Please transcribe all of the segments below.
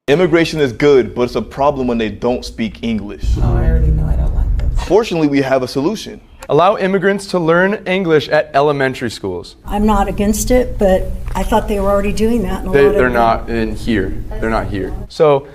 Immigration is good, but it's a problem when they don't speak English. Oh, I already know I don't like this. Fortunately, we have a solution. Allow immigrants to learn English at elementary schools. I'm not against it, but I thought they were already doing that. In They're not in here. They're not here. So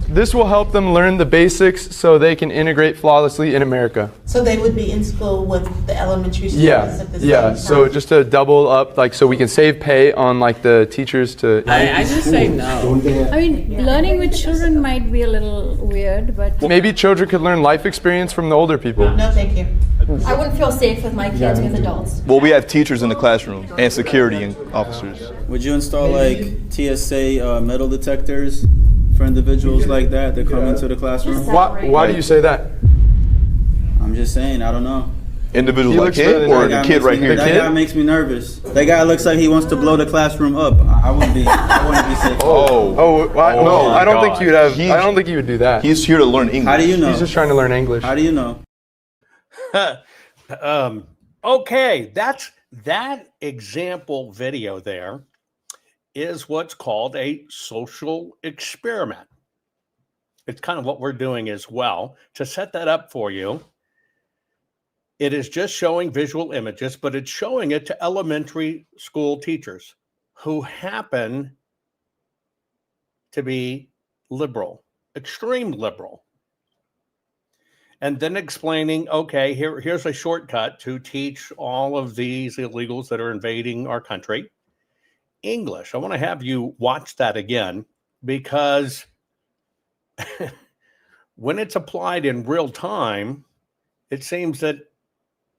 this will help them learn the basics so they can integrate flawlessly in America. So they would be in school with the elementary students at the same Yeah. time? So just to double up, like, so we can save pay on like the teachers to. I just say no. I mean, learning with children might be a little weird, but Maybe children could learn life experience from the older people. No, thank you. I wouldn't feel safe with my kids with adults. Well, we have teachers in the classroom and security and officers. Would you install like TSA metal detectors for individuals like that come into the classroom? Why do you say that? I'm just saying, I don't know. Individuals He like looks him really or nice. the kid right here? That guy makes me nervous. That guy looks like he wants to blow the classroom up. I wouldn't be safe. No, I don't think you'd have. I don't think you would do that. He's here to learn English. How do you know? He's just trying to learn English. How do you know? Okay, that example video there is what's called a social experiment. It's kind of what we're doing as well. To set that up for you, it is just showing visual images, but it's showing it to elementary school teachers who happen to be liberal, extreme liberal. And then explaining, okay, here's a shortcut to teach all of these illegals that are invading our country English. I want to have you watch that again, because when it's applied in real time, it seems that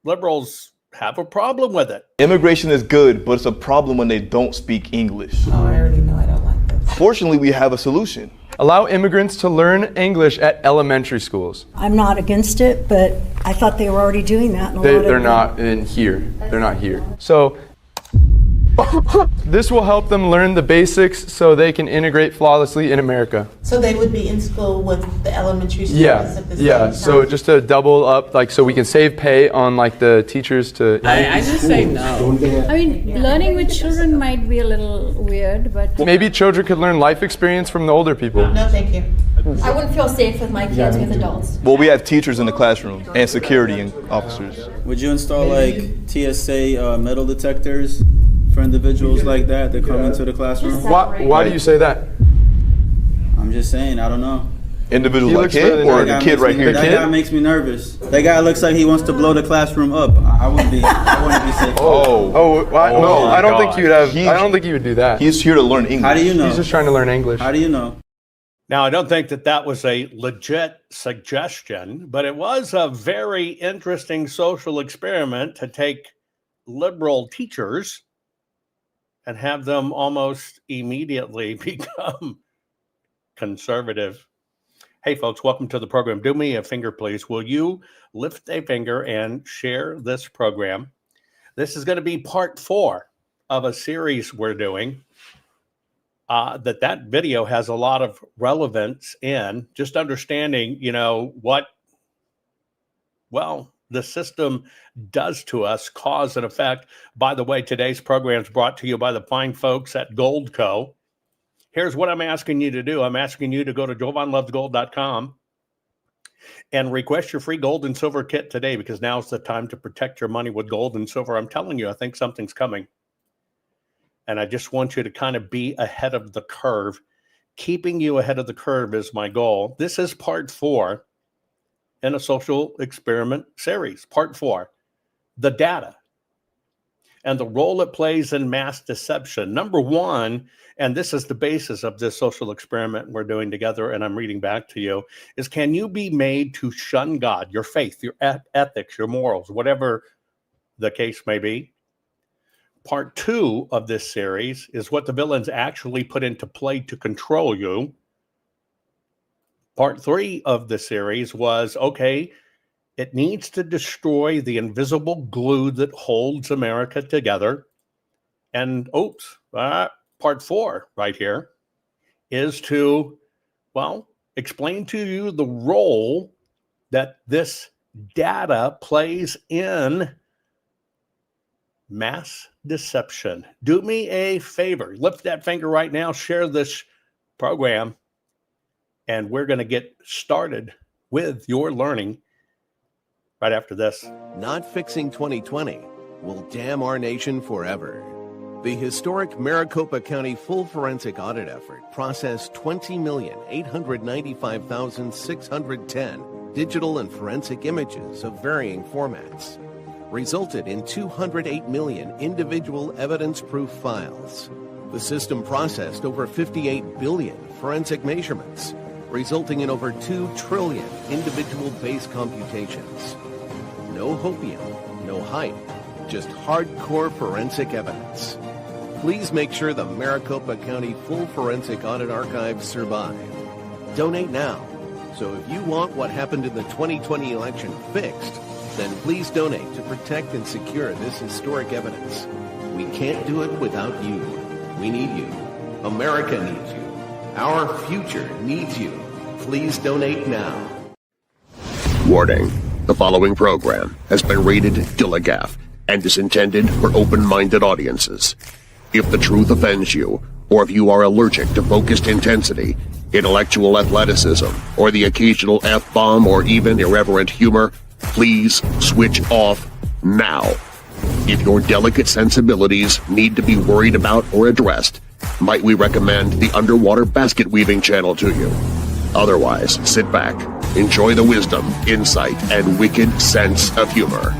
liberals have a problem with it. Immigration is good, but it's a problem when they don't speak English. Oh, I already know I don't like this. Fortunately, we have a solution. Allow immigrants to learn English at elementary schools. I'm not against it, but I thought they were already doing that. They're not in here. They're not here. So this will help them learn the basics so they can integrate flawlessly in America. So they would be in school with the elementary students at the same time? So just to double up, like, so we can save pay on like the teachers to. I just say no. I mean, learning with children might be a little weird, but Maybe children could learn life experience from the older people. No, thank you. I wouldn't feel safe with my kids with adults. Well, we have teachers in the classroom and security and officers. Would you install like TSA metal detectors for individuals like that come into the classroom? Why do you say that? I'm just saying, I don't know. Individuals He like looks him really or nice. the kid right here? That guy makes me nervous. That guy looks like he wants to blow the classroom up. I wouldn't be safe. No, I don't think you'd have. I don't think you would do that. He's here to learn English. How do you know? He's just trying to learn English. How do you know? Now, I don't think that was a legit suggestion, but it was a very interesting social experiment to take liberal teachers and have them almost immediately become conservative. Hey, folks, welcome to the program. Do me a favor, please. Will you lift a finger and share this program? This is going to be part 4 of a series we're doing. That video has a lot of relevance in just understanding, what, the system does to us, cause and effect. By the way, today's program is brought to you by the fine folks at Goldco. Here's what I'm asking you to do. I'm asking you to go to jovanlovesgold.com and request your free gold and silver kit today, because now's the time to protect your money with gold and silver. I'm telling you, I think something's coming. And I just want you to kind of be ahead of the curve. Keeping you ahead of the curve is my goal. This is part 4 in a social experiment series. Part 4, the data and the role it plays in mass deception. Number 1, and this is the basis of this social experiment we're doing together, and I'm reading back to you, is can you be made to shun God, your faith, your ethics, your morals, whatever the case may be? Part 2 of this series is what the villains actually put into play to control you. Part 3 of the series was, okay, it needs to destroy the invisible glue that holds America together. And part 4 right here is to, explain to you the role that this data plays in mass deception. Do me a favor. Lift that finger right now. Share this program, and we're going to get started with your learning right after this. Not fixing 2020 will damn our nation forever. The historic Maricopa County full forensic audit effort processed 20,895,610 digital and forensic images of varying formats, resulted in 208 million individual evidence-proof files. The system processed over 58 billion forensic measurements, resulting in over 2 trillion individual base computations. No hopium, no hype, just hardcore forensic evidence. Please make sure the Maricopa County Full Forensic Audit Archives survive. Donate now. So if you want what happened in the 2020 election fixed, then please donate to protect and secure this historic evidence. We can't do it without you. We need you. America needs you. Our future needs you. Please donate now. Warning. The following program has been rated Dilligaff and is intended for open-minded audiences. If the truth offends you, or if you are allergic to focused intensity, intellectual athleticism, or the occasional F-bomb or even irreverent humor, please switch off now. If your delicate sensibilities need to be worried about or addressed, might we recommend the Underwater Basket Weaving channel to you? Otherwise, sit back, enjoy the wisdom, insight, and wicked sense of humor.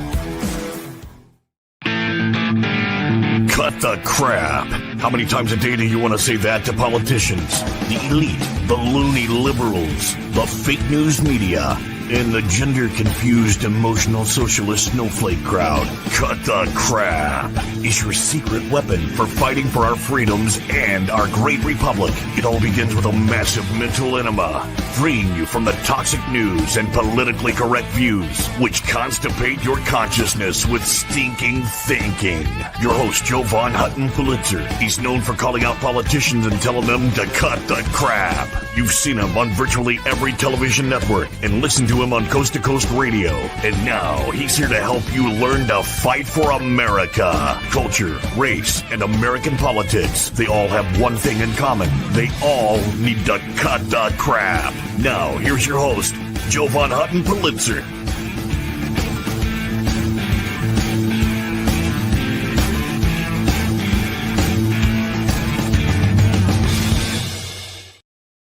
Cut the crap. How many times a day do you want to say that to politicians, the elite, the loony liberals, the fake news media, and the gender-confused, emotional socialist snowflake crowd? Cut the crap is your secret weapon for fighting for our freedoms and our great republic. It all begins with a massive mental enema, freeing you from the toxic news and politically correct views, which constipate your consciousness with stinking thinking. Your host, Jovan Hutton Pulitzer. He's known for calling out politicians and telling them to cut the crap. You've seen him on virtually every television network and listened to him on Coast to Coast Radio. And now he's here to help you learn to fight for America. Culture, race, and American politics. They all have one thing in common. They all need to cut the crap. Now, here's your host, Jovan Hutton Pulitzer.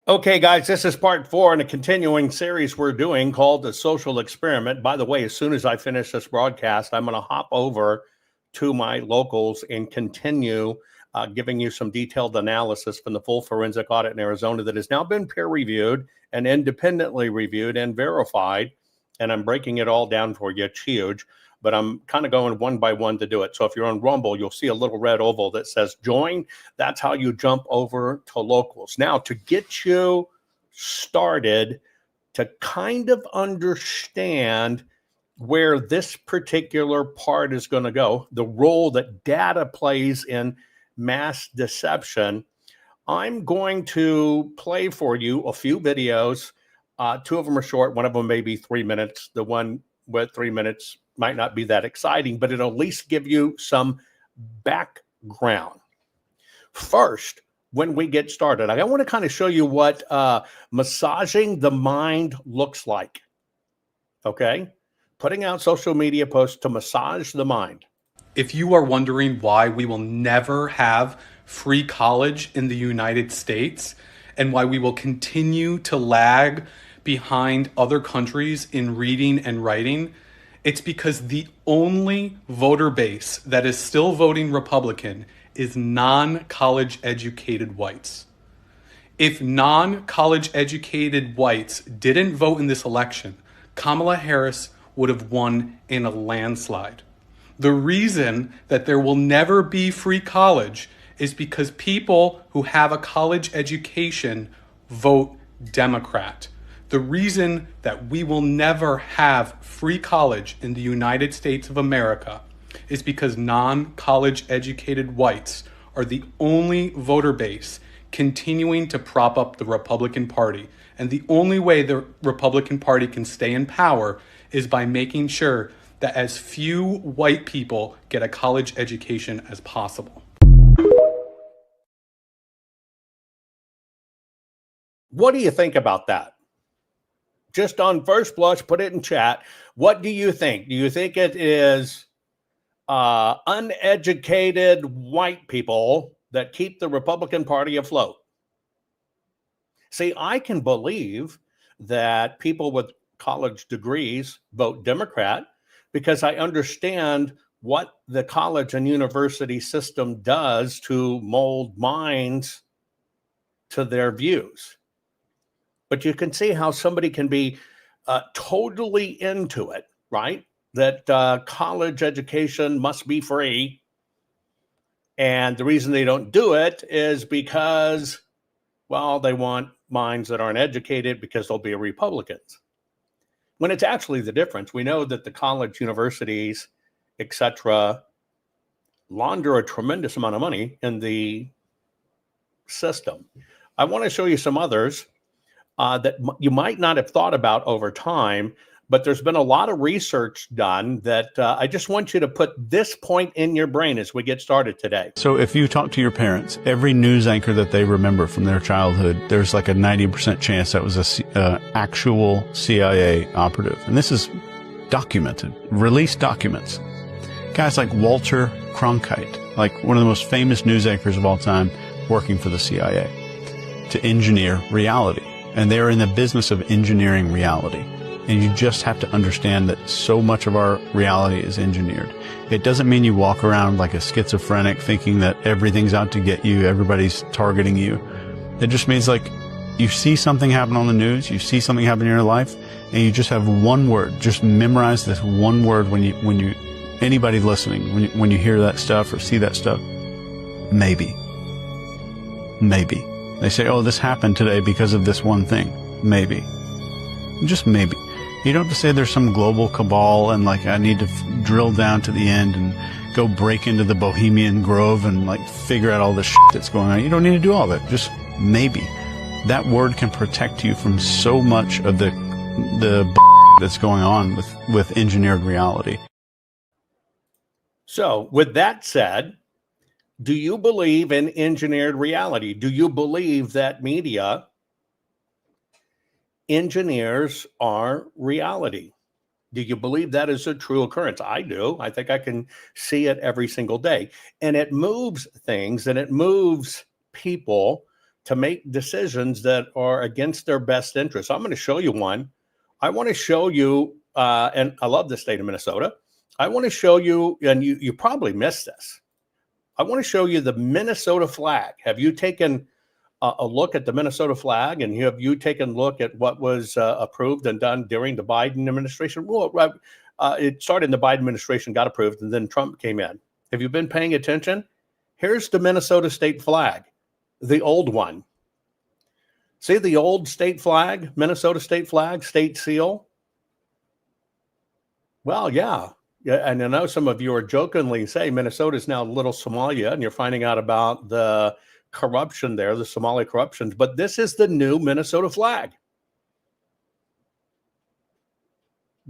Okay, guys, this is part 4 in a continuing series we're doing called The Social Experiment. By the way, as soon as I finish this broadcast, I'm going to hop over to my locals and continue giving you some detailed analysis from the full forensic audit in Arizona that has now been peer-reviewed and independently reviewed and verified. And I'm breaking it all down for you. It's huge, but I'm kind of going one by one to do it. So if you're on Rumble, you'll see a little red oval that says join. That's how you jump over to locals. Now, to get you started, to kind of understand where this particular part is going to go, the role that data plays in mass deception, I'm going to play for you a few videos. 2 of them are short. One of them may be 3 minutes. The one with 3 minutes might not be that exciting, but it'll at least give you some background. First, when we get started, I want to kind of show you what massaging the mind looks like. Okay? Putting out social media posts to massage the mind. If you are wondering why we will never have free college in the United States and why we will continue to lag behind other countries in reading and writing, it's because the only voter base that is still voting Republican is non-college educated whites. If non-college educated whites didn't vote in this election, Kamala Harris would have won in a landslide. The reason that there will never be free college is because people who have a college education vote Democrat. The reason that we will never have free college in the United States of America is because non-college educated whites are the only voter base continuing to prop up the Republican Party. And the only way the Republican Party can stay in power is by making sure that as few white people get a college education as possible. What do you think about that? Just on first blush, put it in chat. What do you think? Do you think it is uneducated white people that keep the Republican Party afloat? See, I can believe that people with college degrees vote Democrat because I understand what the college and university system does to mold minds to their views. But you can see how somebody can be totally into it, right? That college education must be free. And the reason they don't do it is because, well, they want minds that aren't educated because they'll be Republicans. When it's actually the difference. We know that the college, universities, etc., launder a tremendous amount of money in the system. I want to show you some others that you might not have thought about over time, but there's been a lot of research done that I just want you to put this point in your brain as we get started today. So if you talk to your parents, every news anchor that they remember from their childhood, there's like a 90% chance that was a actual CIA operative. And this is documented, released documents. Guys like Walter Cronkite, like one of the most famous news anchors of all time, working for the CIA to engineer reality. And they're in the business of engineering reality. And you just have to understand that so much of our reality is engineered. It doesn't mean you walk around like a schizophrenic thinking that everything's out to get you, everybody's targeting you. It just means like you see something happen on the news, you see something happen in your life, and you just have one word. Just memorize this one word when you anybody listening, when you hear that stuff or see that stuff. Maybe. Maybe. They say, oh, this happened today because of this one thing. Maybe. Just maybe. You don't have to say there's some global cabal and like I need to drill down to the end and go break into the Bohemian Grove and like figure out all the shit that's going on. You don't need to do all that. Just maybe. That word can protect you from so much of the that's going on with engineered reality. So with that said, do you believe in engineered reality? Do you believe that media engineers are reality? Do you believe that is a true occurrence? I do. I think I can see it every single day. And it moves things and it moves people to make decisions that are against their best interests. I'm going to show you one. I want to show you, and I love the state of Minnesota. I want to show you, and you probably missed this. I want to show you the Minnesota flag. Have you taken a look at the Minnesota flag, and have you taken a look at what was approved and done during the Biden administration? Well, it started in the Biden administration, got approved, and then Trump came in. Have you been paying attention? Here's the Minnesota state flag, the old one. See the old state flag, Minnesota state flag, state seal? Well, yeah. And I know some of you are jokingly say Minnesota is now little Somalia, and you're finding out about the corruption there, the Somali corruptions. But this is the new Minnesota flag.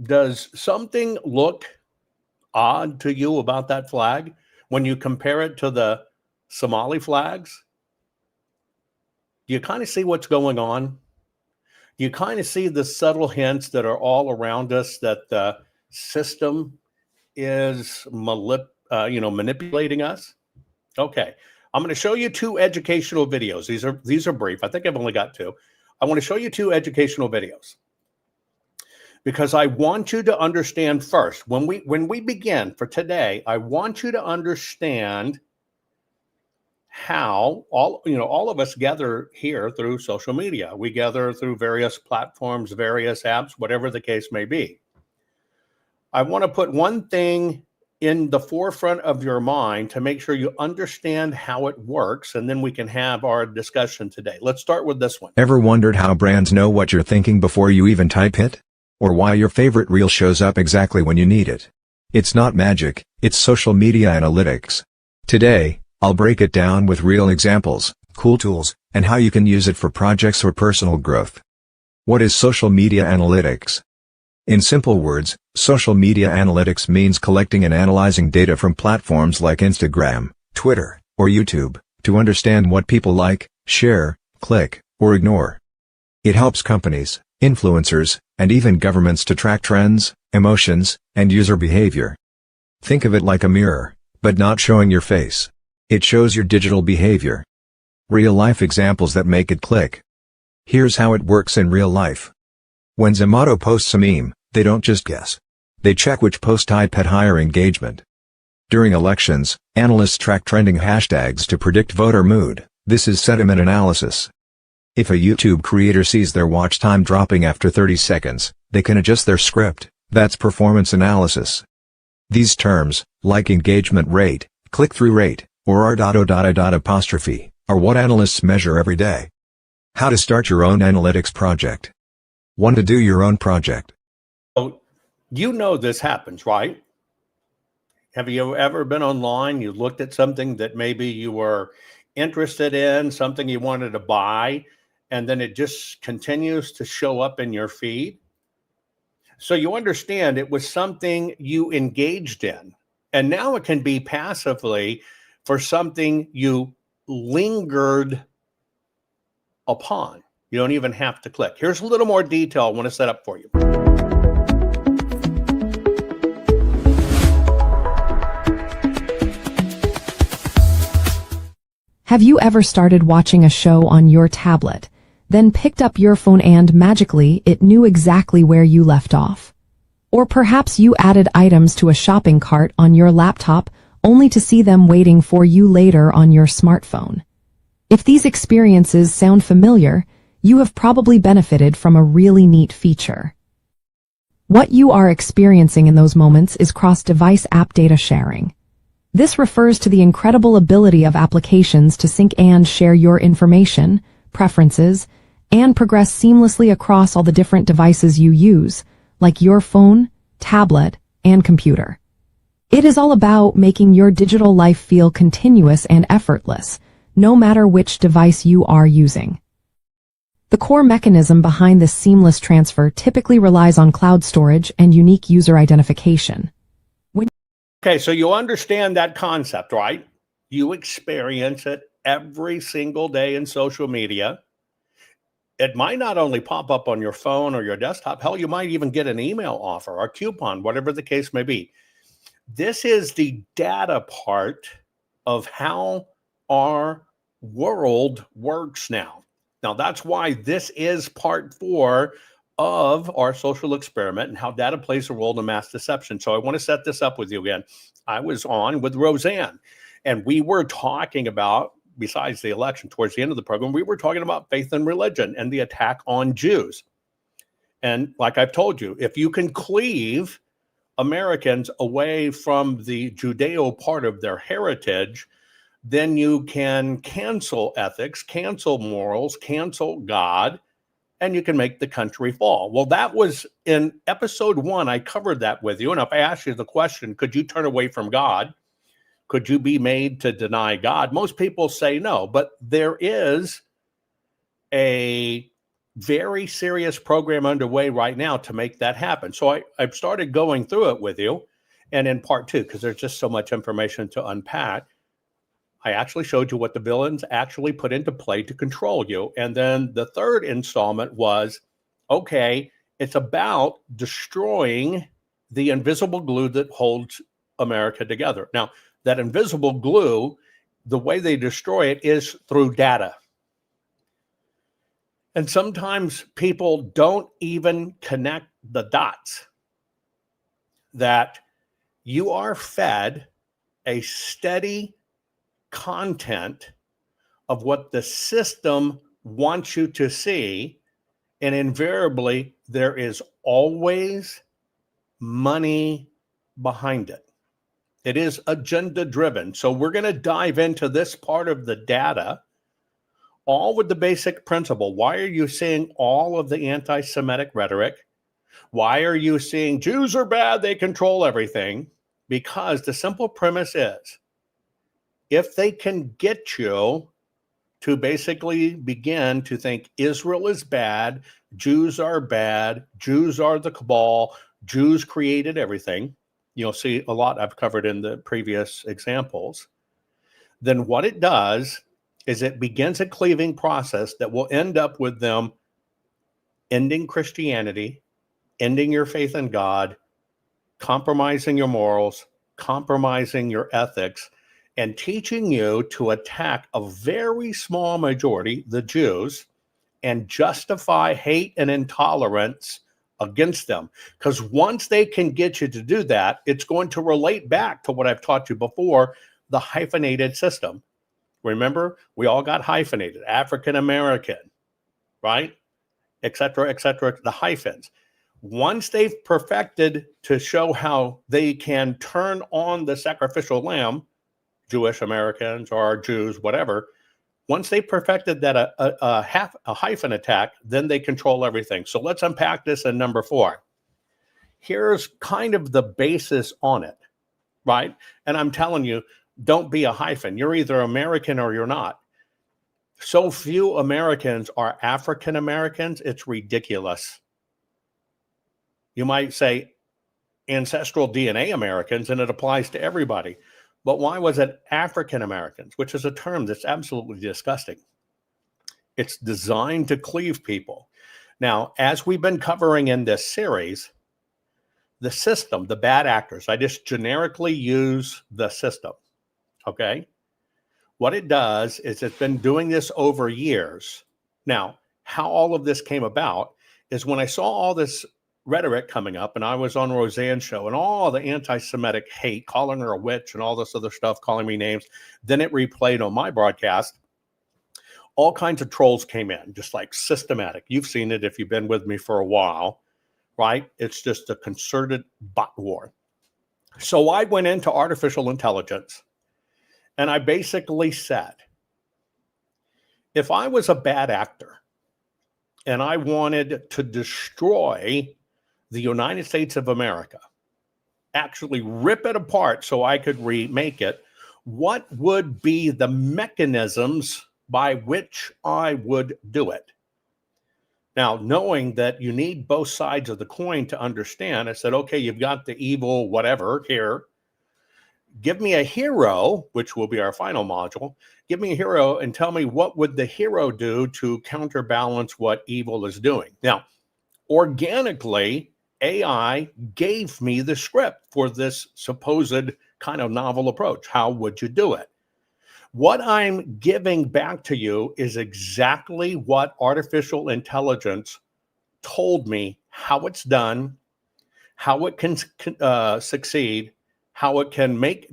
Does something look odd to you about that flag when you compare it to the Somali flags? Do you kind of see what's going on? Do you kind of see the subtle hints that are all around us that the system is manipulating us? Okay, I'm going to show you two educational videos. These are brief. I think I've only got two. I want to show you two educational videos because I want you to understand first. When we begin for today, I want you to understand how all of us gather here through social media. We gather through various platforms, various apps, whatever the case may be. I want to put one thing in the forefront of your mind to make sure you understand how it works, and then we can have our discussion today. Let's start with this one. Ever wondered how brands know what you're thinking before you even type it? Or why your favorite reel shows up exactly when you need it? It's not magic, it's social media analytics. Today, I'll break it down with real examples, cool tools, and how you can use it for projects or personal growth. What is social media analytics? In simple words, social media analytics means collecting and analyzing data from platforms like Instagram, Twitter, or YouTube, to understand what people like, share, click, or ignore. It helps companies, influencers, and even governments to track trends, emotions, and user behavior. Think of it like a mirror, but not showing your face. It shows your digital behavior. Real-life examples that make it click. Here's how it works in real life. When Zomato posts a meme, they don't just guess. They check which post type had higher engagement. During elections, analysts track trending hashtags to predict voter mood. This is sentiment analysis. If a YouTube creator sees their watch time dropping after 30 seconds, they can adjust their script. That's performance analysis. These terms, like engagement rate, click-through rate, or r.o.a.apostrophe, are what analysts measure every day. How to start your own analytics project. 1. To do your own project. So, you know this happens, right? Have you ever been online, you looked at something that maybe you were interested in, something you wanted to buy, and then it just continues to show up in your feed? So you understand it was something you engaged in, and now it can be passively for something you lingered upon. You don't even have to click. Here's a little more detail I want to set up for you. Have you ever started watching a show on your tablet, then picked up your phone and magically it knew exactly where you left off? Or perhaps you added items to a shopping cart on your laptop only to see them waiting for you later on your smartphone. If these experiences sound familiar, you have probably benefited from a really neat feature. What you are experiencing in those moments is cross-device app data sharing. This refers to the incredible ability of applications to sync and share your information, preferences, and progress seamlessly across all the different devices you use, like your phone, tablet, and computer. It is all about making your digital life feel continuous and effortless, no matter which device you are using. The core mechanism behind this seamless transfer typically relies on cloud storage and unique user identification. Okay, so you understand that concept, right? You experience it every single day in social media. It might not only pop up on your phone or your desktop, hell, you might even get an email offer or a coupon, whatever the case may be. This is the data part of how our world works now. Now, that's why this is part 4 of our social experiment and how data plays a role in mass deception. So I want to set this up with you again. I was on with Roseanne, and we were talking about, besides the election, towards the end of the program, we were talking about faith and religion and the attack on Jews. And like I've told you, if you can cleave Americans away from the Judeo part of their heritage, then you can cancel ethics, cancel morals, cancel God, and you can make the country fall. Well, that was in episode 1. I covered that with you. And if I asked you the question, could you turn away from God? Could you be made to deny God? Most people say no, but there is a very serious program underway right now to make that happen. So I've started going through it with you. And in part 2, because there's just so much information to unpack, I actually showed you what the villains actually put into play to control you. And then the third installment was, okay, it's about destroying the invisible glue that holds America together. Now, that invisible glue, the way they destroy it is through data. And sometimes people don't even connect the dots that you are fed a steady content of what the system wants you to see, and invariably there is always money behind it. It is agenda driven. So we're going to dive into this part of the data, all with the basic principle. Why are you seeing all of the anti-Semitic rhetoric? Why are you seeing Jews are bad, they control everything? Because the simple premise is, if they can get you to basically begin to think Israel is bad, Jews are the cabal, Jews created everything, you'll see a lot I've covered in the previous examples, then what it does is it begins a cleaving process that will end up with them ending Christianity, ending your faith in God, compromising your morals, compromising your ethics, and teaching you to attack a very small majority, the Jews, and justify hate and intolerance against them. Because once they can get you to do that, it's going to relate back to what I've taught you before, the hyphenated system. Remember, we all got hyphenated, African American, right? Et cetera, the hyphens. Once they've perfected to show how they can turn on the sacrificial lamb, Jewish Americans or Jews, whatever, once they perfected that a hyphen attack, then they control everything. So let's unpack this in number 4. Here's kind of the basis on it, right? And I'm telling you, don't be a hyphen. You're either American or you're not. So few Americans are African Americans, it's ridiculous. You might say ancestral DNA Americans, and it applies to everybody. But why was it African Americans, which is a term that's absolutely disgusting? It's designed to cleave people. Now, as we've been covering in this series, the system, the bad actors, I just generically use the system, okay? What it does is it's been doing this over years. Now, how all of this came about is when I saw all this rhetoric coming up, and I was on Roseanne's show, and all the anti-Semitic hate, calling her a witch and all this other stuff, calling me names. Then it replayed on my broadcast. All kinds of trolls came in, just like systematic. You've seen it if you've been with me for a while, right? It's just a concerted bot war. So I went into artificial intelligence, and I basically said, if I was a bad actor and I wanted to destroy the United States of America, actually rip it apart so I could remake it, what would be the mechanisms by which I would do it? Now, knowing that you need both sides of the coin to understand, I said, okay, you've got the evil whatever here. Give me a hero, which will be our final module. Give me a hero and tell me what would the hero do to counterbalance what evil is doing. Now, organically, AI gave me the script for this supposed kind of novel approach. How would you do it? What I'm giving back to you is exactly what artificial intelligence told me how it's done, how it can succeed, how it can make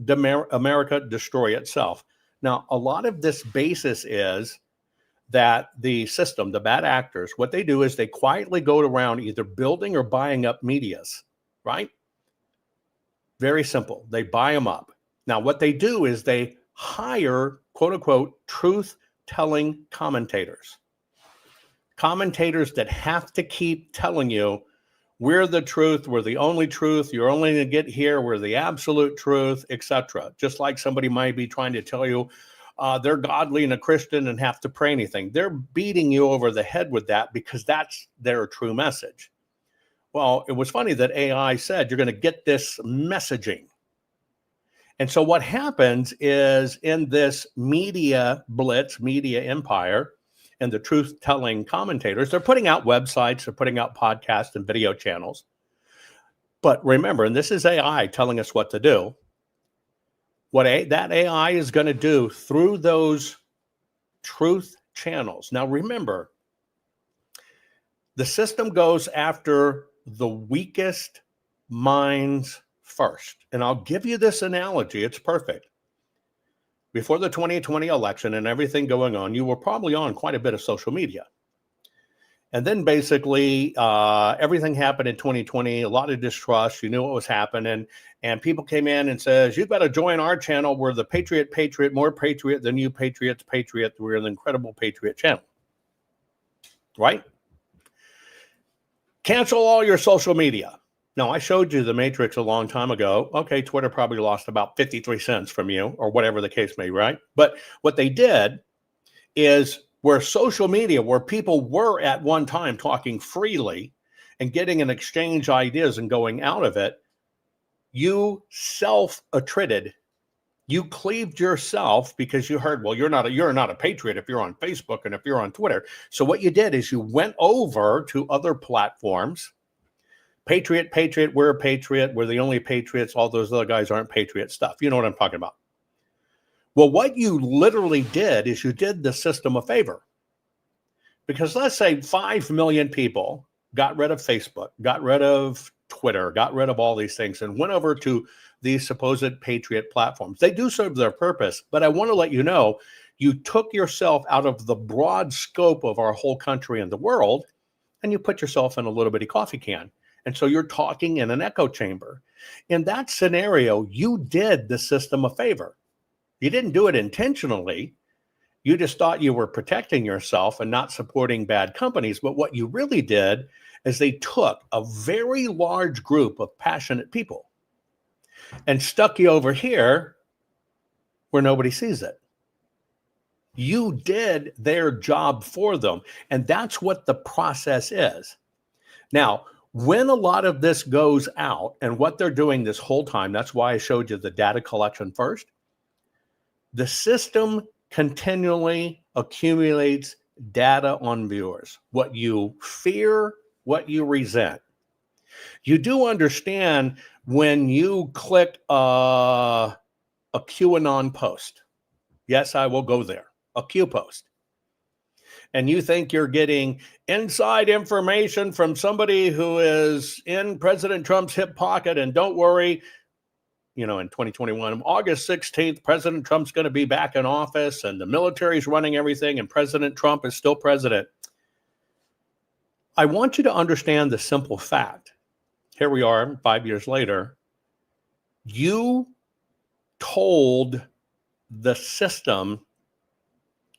America destroy itself. Now, a lot of this basis is that the system, the bad actors, what they do is they quietly go around either building or buying up medias, right? Very simple. They buy them up. Now, what they do is they hire, quote unquote, truth-telling commentators. Commentators that have to keep telling you, we're the truth, we're the only truth, you're only going to get here, we're the absolute truth, etc. Just like somebody might be trying to tell you, they're godly and a Christian and have to pray anything. They're beating you over the head with that because that's their true message. Well, it was funny that AI said you're going to get this messaging. And so what happens is in this media blitz, media empire, and the truth-telling commentators, they're putting out websites, they're putting out podcasts and video channels. But remember, and this is AI telling us what to do, what that AI is going to do through those truth channels. Now, remember, the system goes after the weakest minds first. And I'll give you this analogy. It's perfect. Before the 2020 election and everything going on, you were probably on quite a bit of social media. And then basically everything happened in 2020, a lot of distrust. You knew what was happening. And people came in and says, you've got to join our channel. We're the Patriot, more Patriot than you Patriots, Patriot. We're the incredible Patriot channel. Right? Cancel all your social media. Now, I showed you the Matrix a long time ago. Okay, Twitter probably lost about 53 cents from you or whatever the case may be, right? But what they did is where social media, where people were at one time talking freely and getting and exchange ideas and going out of it, you self-attrited You cleaved yourself because you heard, well, you're not a patriot if you're on Facebook and if you're on Twitter. So what you did is you went over to other platforms. Patriot, we're a patriot. We're the only patriots. All those other guys aren't patriot stuff. You know what I'm talking about. Well, what you literally did is you did the system a favor. Because let's say 5 million people got rid of Facebook, got rid of Twitter, got rid of all these things and went over to these supposed patriot platforms. They do serve their purpose, but I want to let you know, you took yourself out of the broad scope of our whole country and the world, and you put yourself in a little bitty coffee can. And so you're talking in an echo chamber. In that scenario, you did the system a favor. You didn't do it intentionally. You just thought you were protecting yourself and not supporting bad companies. But what you really did is they took a very large group of passionate people and stuck you over here where nobody sees it. You did their job for them. And that's what the process is. Now, when a lot of this goes out and what they're doing this whole time, that's why I showed you the data collection first. The system continually accumulates data on viewers, what you fear, what you resent. You do understand when you click a QAnon post. Yes, I will go there, a Q post. And you think you're getting inside information from somebody who is in President Trump's hip pocket, and don't worry, you know, in 2021, August 16th, President Trump's going to be back in office and the military's running everything and President Trump is still president. I want you to understand the simple fact. Here we are 5 years later. You told the system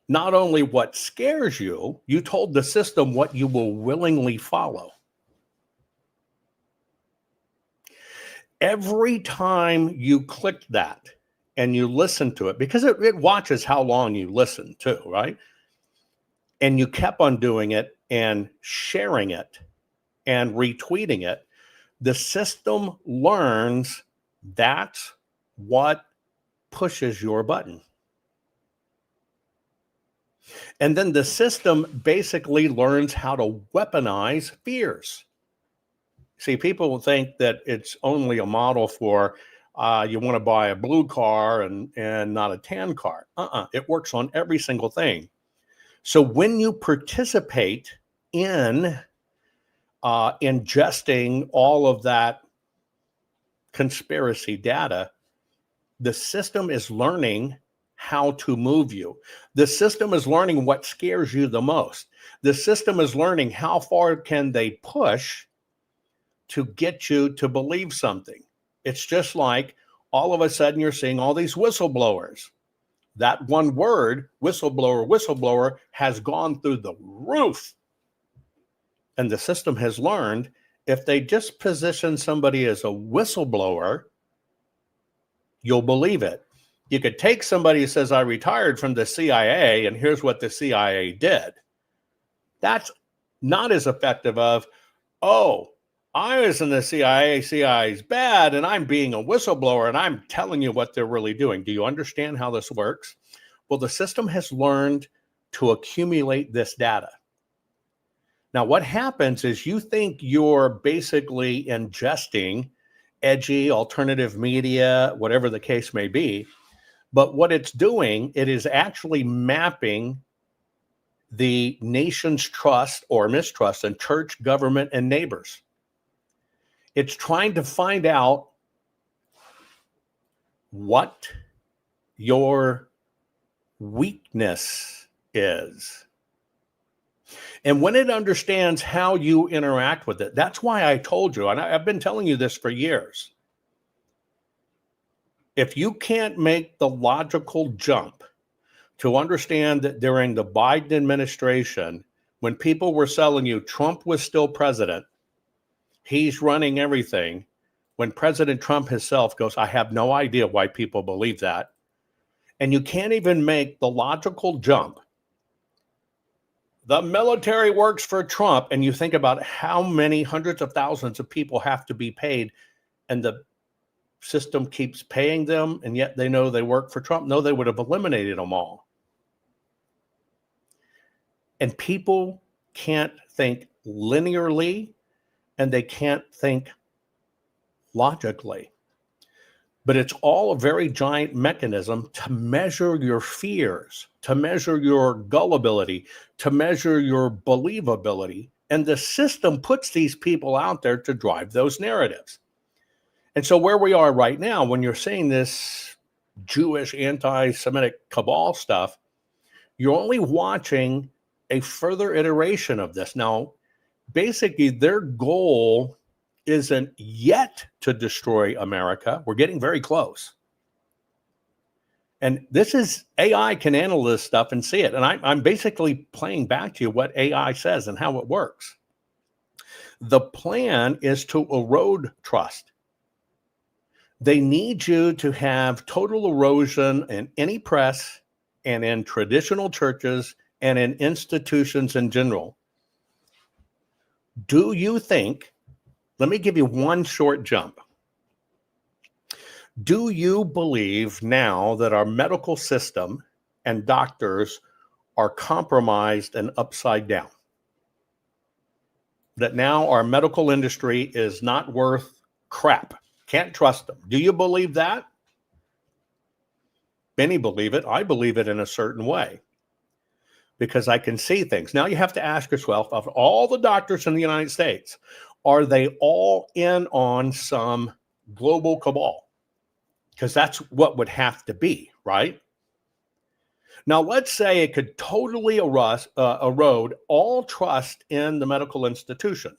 not only what scares you, you told the system what you will willingly follow. Every time you clicked that and you listen to it, because it watches how long you listen to, right? And you kept on doing it and sharing it and retweeting it, the system learns that's what pushes your button. And then the system basically learns how to weaponize fears. See, people think that it's only a model for you want to buy a blue car and not a tan car. It works on every single thing. So when you participate in ingesting all of that conspiracy data, the system is learning how to move you. The system is learning what scares you the most. The system is learning how far can they push to get you to believe something. It's just like all of a sudden you're seeing all these whistleblowers. That one word, whistleblower, has gone through the roof. And the system has learned if they just position somebody as a whistleblower, you'll believe it. You could take somebody who says, I retired from the CIA, and here's what the CIA did. That's not as effective of, oh, I was in the CIA, CIA's bad, and I'm being a whistleblower, and I'm telling you what they're really doing. Do you understand how this works? Well, the system has learned to accumulate this data. Now, what happens is you think you're basically ingesting edgy, alternative media, whatever the case may be, but what it's doing, it is actually mapping the nation's trust or mistrust in church, government, and neighbors. It's trying to find out what your weakness is. And when it understands how you interact with it, that's why I told you, and I've been telling you this for years. If you can't make the logical jump to understand that during the Biden administration, when people were selling you Trump was still president, he's running everything, when President Trump himself goes, I have no idea why people believe that, and you can't even make the logical jump, the military works for Trump, and you think about how many hundreds of thousands of people have to be paid, and the system keeps paying them, and yet they know they work for Trump. No, they would have eliminated them all. And people can't think linearly, and they can't think logically. But it's all a very giant mechanism to measure your fears, to measure your gullibility, to measure your believability. And the system puts these people out there to drive those narratives. And so where we are right now, when you're seeing this Jewish anti-Semitic cabal stuff, you're only watching a further iteration of this. Now, basically, their goal isn't yet to destroy America. We're getting very close. And this is, AI can handle this stuff and see it. And I'm basically playing back to you what AI says and how it works. The plan is to erode trust. They need you to have total erosion in any press and in traditional churches and in institutions in general. Do you think, let me give you one short jump. Do you believe now that our medical system and doctors are compromised and upside down? That now our medical industry is not worth crap? Can't trust them. Do you believe that? Many believe it. I believe it in a certain way because I can see things. Now you have to ask yourself, of all the doctors in the United States, are they all in on some global cabal? Because that's what would have to be, right? Now, let's say it could totally erode all trust in the medical institution.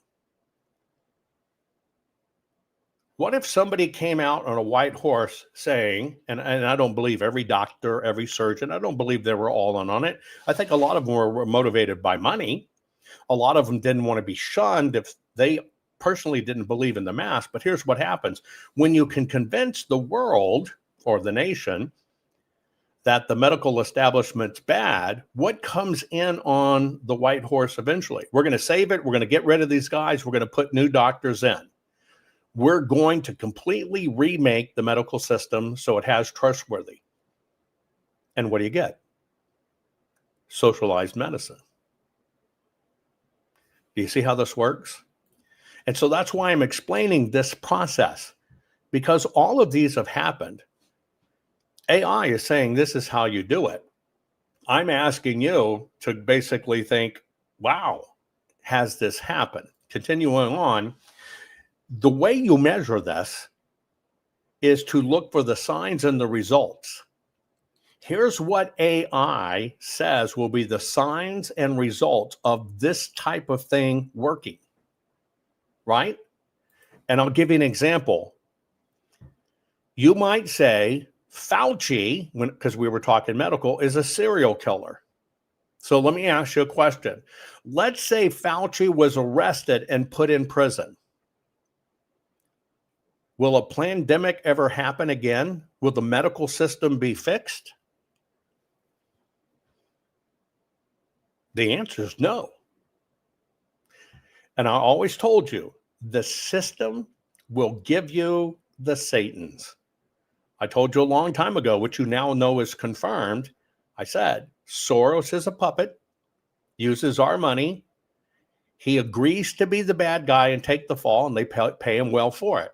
What if somebody came out on a white horse saying, and I don't believe every doctor, every surgeon, I don't believe they were all in on it. I think a lot of them were motivated by money. A lot of them didn't want to be shunned if they personally didn't believe in the mask. But here's what happens. When you can convince the world or the nation that the medical establishment's bad, what comes in on the white horse eventually? We're going to save it. We're going to get rid of these guys. We're going to put new doctors in. We're going to completely remake the medical system so it has trustworthy. And what do you get? Socialized medicine. Do you see how this works? And so that's why I'm explaining this process, because all of these have happened. AI is saying this is how you do it. I'm asking you to basically think, wow, has this happened? Continuing on, the way you measure this is to look for the signs and the results. Here's what AI says will be the signs and results of this type of thing working, right? And I'll give you an example. You might say Fauci, because we were talking medical, is a serial killer. So let me ask you a question. Let's say Fauci was arrested and put in prison. Will a pandemic ever happen again? Will the medical system be fixed? The answer is no. And I always told you, the system will give you the Satans. I told you a long time ago, which you now know is confirmed. I said, Soros is a puppet, uses our money. He agrees to be the bad guy and take the fall, and they pay him well for it.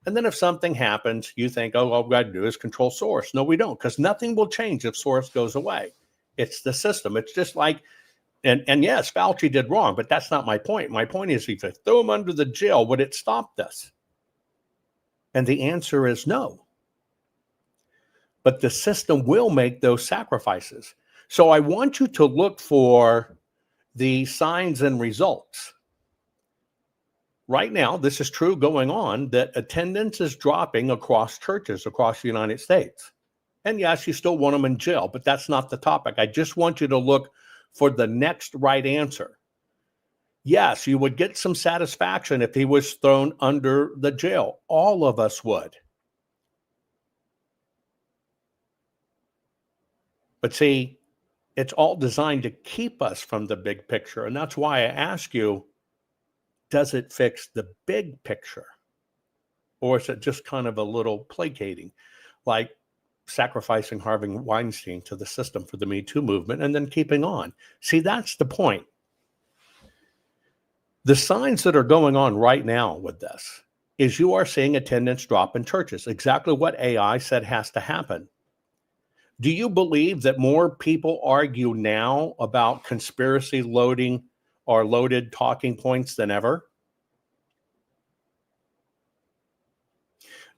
And then if something happens, you think, oh, all we got to do is control Soros. No, we don't, because nothing will change if Soros goes away. It's the system. It's just like, and yes, Fauci did wrong, but that's not my point. My point is, if you throw him under the jail, would it stop this? And the answer is no. But the system will make those sacrifices. So I want you to look for the signs and results. Right now, this is true going on, that attendance is dropping across churches across the United States. And yes, you still want them in jail, but that's not the topic. I just want you to look for the next right answer. Yes, you would get some satisfaction if he was thrown under the jail. All of us would. But see, it's all designed to keep us from the big picture. And that's why I ask you, does it fix the big picture? Or is it just kind of a little placating, like sacrificing Harvey Weinstein to the system for the Me Too movement and then keeping on? See, that's the point. The signs that are going on right now with this is you are seeing attendance drop in churches, exactly what AI said has to happen. Do you believe that more people argue now about conspiracy loading or loaded talking points than ever?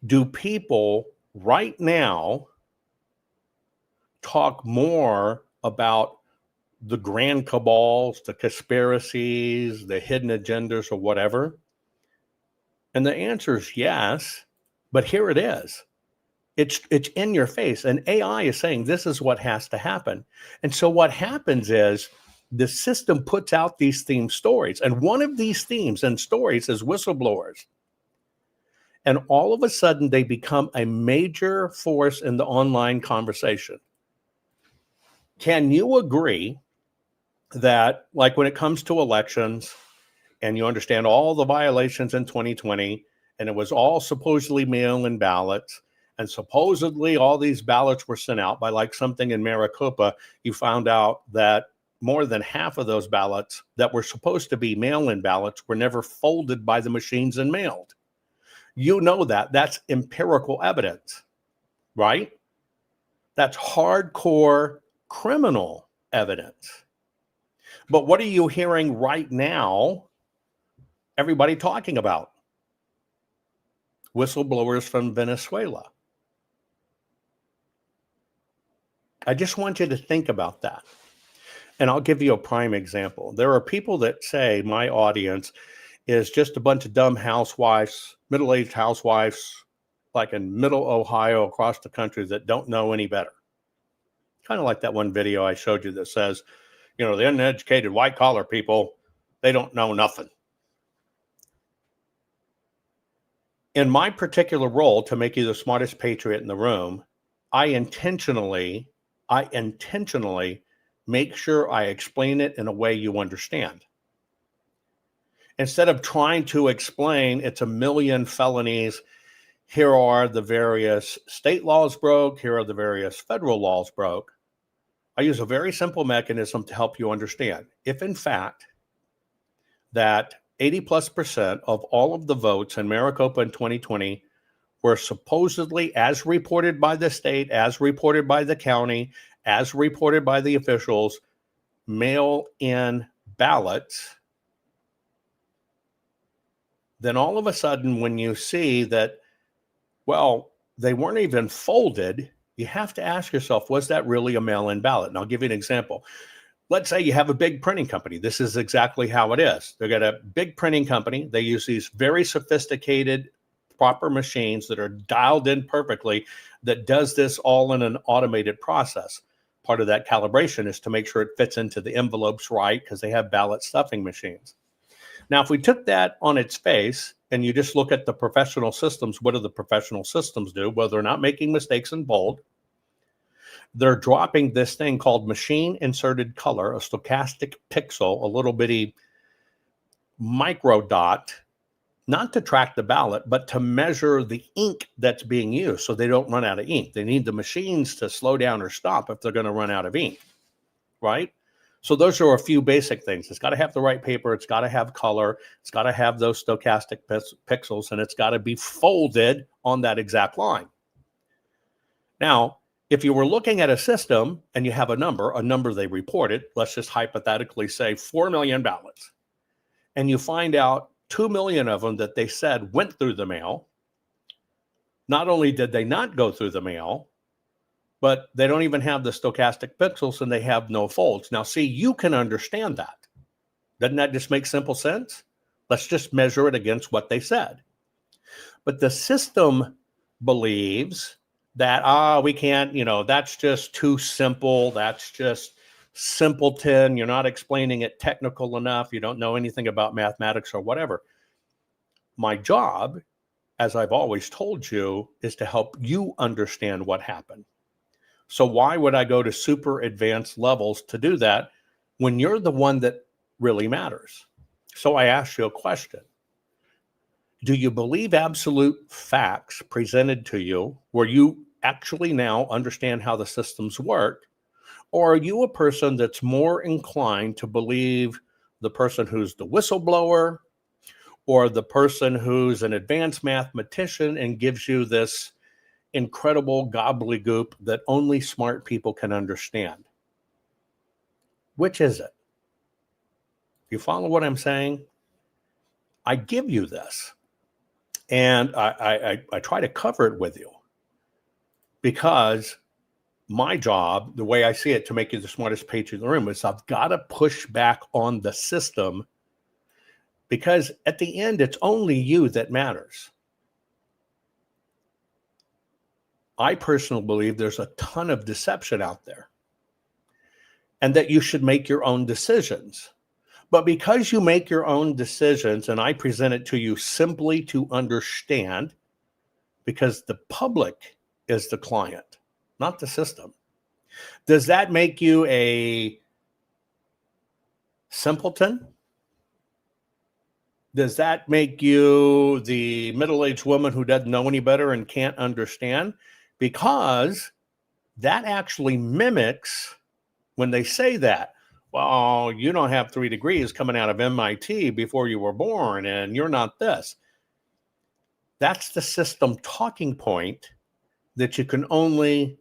Do people right now talk more about the grand cabals, the conspiracies, the hidden agendas, or whatever? And the answer is yes, but here it is. It's in your face. And AI is saying this is what has to happen. And so what happens is the system puts out these theme stories. And one of these themes and stories is whistleblowers. And all of a sudden, they become a major force in the online conversation. Can you agree that, like when it comes to elections, and you understand all the violations in 2020, and it was all supposedly mail-in ballots, and supposedly all these ballots were sent out by like something in Maricopa, you found out that more than half of those ballots that were supposed to be mail-in ballots were never folded by the machines and mailed. You know that. That's empirical evidence, right? That's hardcore criminal evidence. But what are you hearing right now? Everybody talking about whistleblowers from Venezuela. I just want you to think about that. And I'll give you a prime example. There are people that say my audience is just a bunch of dumb housewives, middle-aged housewives, like in middle Ohio across the country that don't know any better. Kind of like that one video I showed you that says, you know, the uneducated white-collar people, they don't know nothing. In my particular role to make you the smartest patriot in the room, I intentionally make sure I explain it in a way you understand. Instead of trying to explain it's a million felonies, here are the various state laws broke, here are the various federal laws broke, I use a very simple mechanism to help you understand. If in fact that 80+% of all of the votes in Maricopa in 2020 were supposedly, as reported by the state, as reported by the county, as reported by the officials, mail-in ballots, then all of a sudden when you see that, well, they weren't even folded, you have to ask yourself, was that really a mail-in ballot? And I'll give you an example. Let's say you have a big printing company. This is exactly how it is. They've got a big printing company. They use these very sophisticated, proper machines that are dialed in perfectly that does this all in an automated process. Part of that calibration is to make sure it fits into the envelopes right because they have ballot stuffing machines. Now, if we took that on its face and you just look at the professional systems, what do the professional systems do? Well, they're not making mistakes in bold. They're dropping this thing called machine inserted color, a stochastic pixel, a little bitty micro dot, not to track the ballot, but to measure the ink that's being used so they don't run out of ink. They need the machines to slow down or stop if they're going to run out of ink, right? So those are a few basic things. It's got to have the right paper. It's got to have color. It's got to have those stochastic pixels, and it's got to be folded on that exact line. Now, if you were looking at a system and you have a number they reported, let's just hypothetically say 4 million ballots, and you find out 2 million of them that they said went through the mail. Not only did they not go through the mail, but they don't even have the stochastic pixels and they have no folds. Now, see, you can understand that. Doesn't that just make simple sense? Let's just measure it against what they said. But the system believes that, we can't, that's just too simple. That's just simpleton. You're not explaining it technical enough. You don't know anything about mathematics or whatever. My job, as I've always told you, is to help you understand what happened. So why would I go to super advanced levels to do that when you're the one that really matters? So I ask you a question. Do you believe absolute facts presented to you where you actually now understand how the systems work? Or are you a person that's more inclined to believe the person who's the whistleblower or the person who's an advanced mathematician and gives you this incredible gobbledygook that only smart people can understand? Which is it? You follow what I'm saying? I give you this, and I try to cover it with you because my job, the way I see it, to make you the smartest page in the room, is I've got to push back on the system, because at the end, it's only you that matters. I personally believe there's a ton of deception out there and that you should make your own decisions. But because you make your own decisions, and I present it to you simply to understand, because the public is the client, not the system. Does that make you a simpleton? Does that make you the middle-aged woman who doesn't know any better and can't understand? Because that actually mimics when they say that. Well, you don't have 3 degrees coming out of MIT before you were born, and you're not this. That's the system talking point that you can only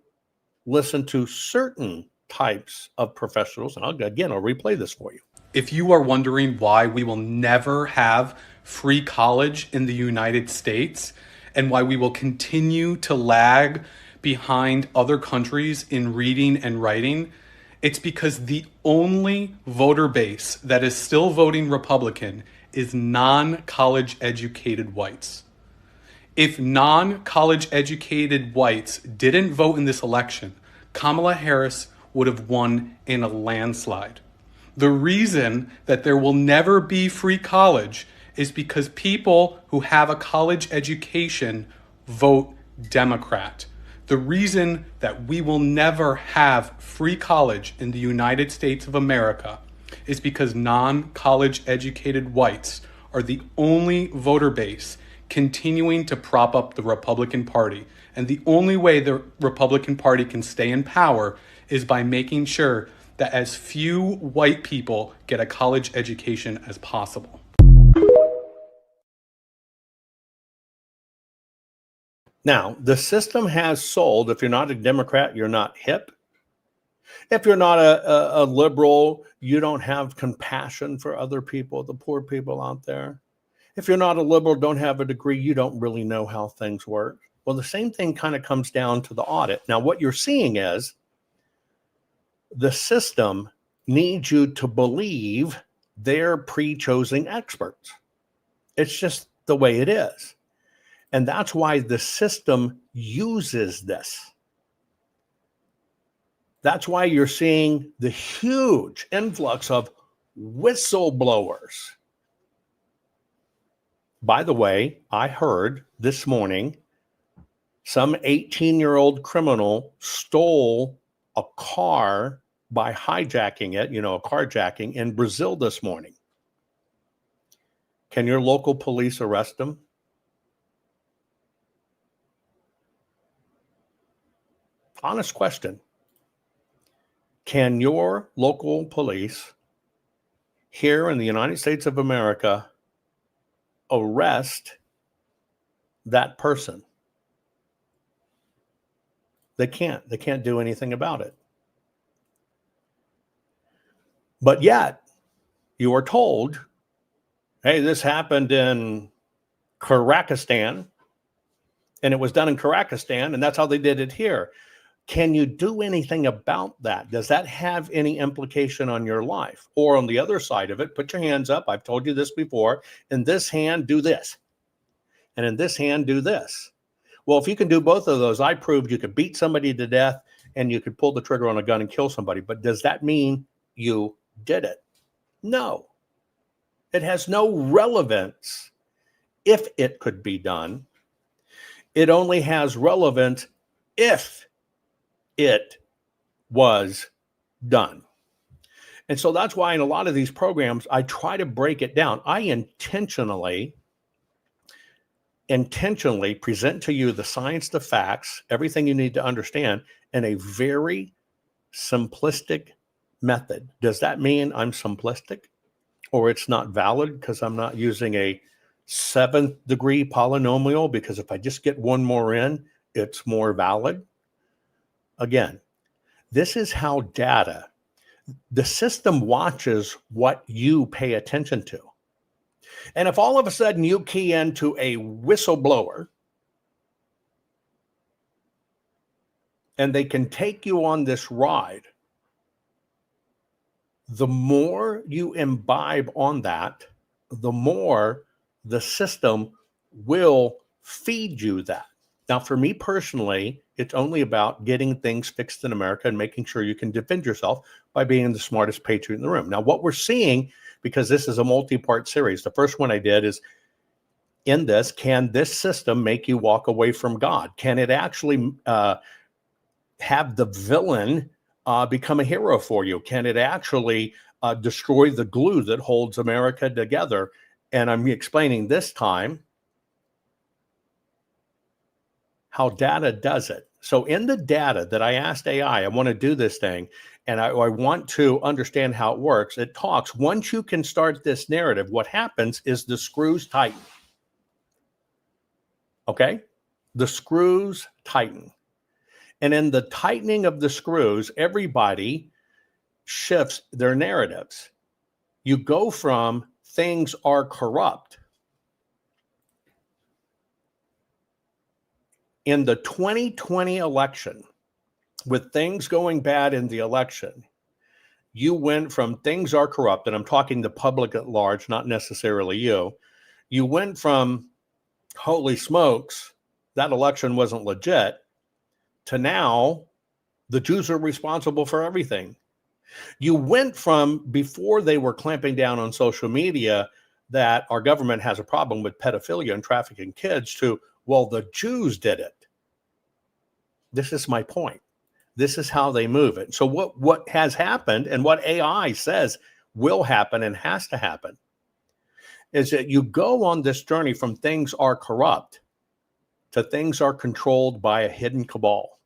listen to certain types of professionals. And I'll replay this for you. If you are wondering why we will never have free college in the United States and why we will continue to lag behind other countries in reading and writing, it's because the only voter base that is still voting Republican is non-college educated whites. If non-college educated whites didn't vote in this election, Kamala Harris would have won in a landslide. The reason that there will never be free college is because people who have a college education vote Democrat. The reason that we will never have free college in the United States of America is because non-college educated whites are the only voter base continuing to prop up the Republican Party. And the only way the Republican Party can stay in power is by making sure that as few white people get a college education as possible. Now, the system has sold, if you're not a Democrat, you're not hip. If you're not a liberal, you don't have compassion for other people, the poor people out there. If you're not a liberal, don't have a degree, you don't really know how things work. Well, the same thing kind of comes down to the audit. Now, what you're seeing is the system needs you to believe they're pre-chosen experts. It's just the way it is. And that's why the system uses this. That's why you're seeing the huge influx of whistleblowers. By the way, I heard this morning some 18-year-old criminal stole a car by hijacking it, a carjacking in Brazil this morning. Can your local police arrest him? Honest question. Can your local police here in the United States of America arrest that person? They can't. They can't do anything about it. But yet, you are told, hey, this happened in Kazakhstan, and it was done in Kazakhstan, and that's how they did it here. Can you do anything about that? Does that have any implication on your life? Or on the other side of it, put your hands up. I've told you this before. In this hand, do this. And in this hand, do this. Well, if you can do both of those, I proved you could beat somebody to death and you could pull the trigger on a gun and kill somebody. But does that mean you did it? No. It has no relevance if it could be done. It only has relevance if it was done. And so that's why in a lot of these programs, I try to break it down. I intentionally intentionally present to you the science, the facts, everything you need to understand in a very simplistic method. Does that mean I'm simplistic or it's not valid because I'm not using a 7th degree polynomial? Because if I just get one more in, it's more valid. Again, this is how the system watches what you pay attention to. And if all of a sudden you key into a whistleblower and they can take you on this ride, the more you imbibe on that, the more the system will feed you that. Now, for me personally, it's only about getting things fixed in America and making sure you can defend yourself by being the smartest patriot in the room. Now, what we're seeing, because this is a multi-part series, the first one I did is, in this, can this system make you walk away from God? Can it actually have the villain become a hero for you? Can it actually destroy the glue that holds America together? And I'm explaining this time how data does it. So in the data that I asked AI, I want to do this thing, and I want to understand how it works. It talks, once you can start this narrative, what happens is the screws tighten. Okay? The screws tighten. And in the tightening of the screws, everybody shifts their narratives. You go from things are corrupt. In the 2020 election, with things going bad in the election, you went from things are corrupt, and I'm talking the public at large, not necessarily you. You went from, holy smokes, that election wasn't legit, to now the Jews are responsible for everything. You went from, before they were clamping down on social media, that our government has a problem with pedophilia and trafficking kids, to, well, the Jews did it. This is my point. This is how they move it. So what has happened, and what AI says will happen and has to happen, is that you go on this journey from things are corrupt to things are controlled by a hidden cabal.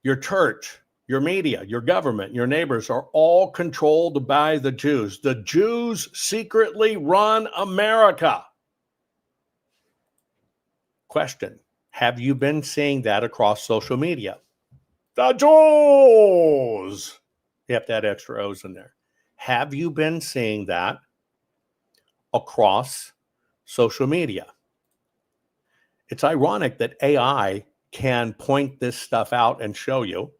Your church, your media, your government, your neighbors are all controlled by the Jews. The Jews secretly run America. Question: have you been seeing that across social media? The Jews! You have to add extra O's in there. Have you been seeing that across social media? It's ironic that AI can point this stuff out and show you.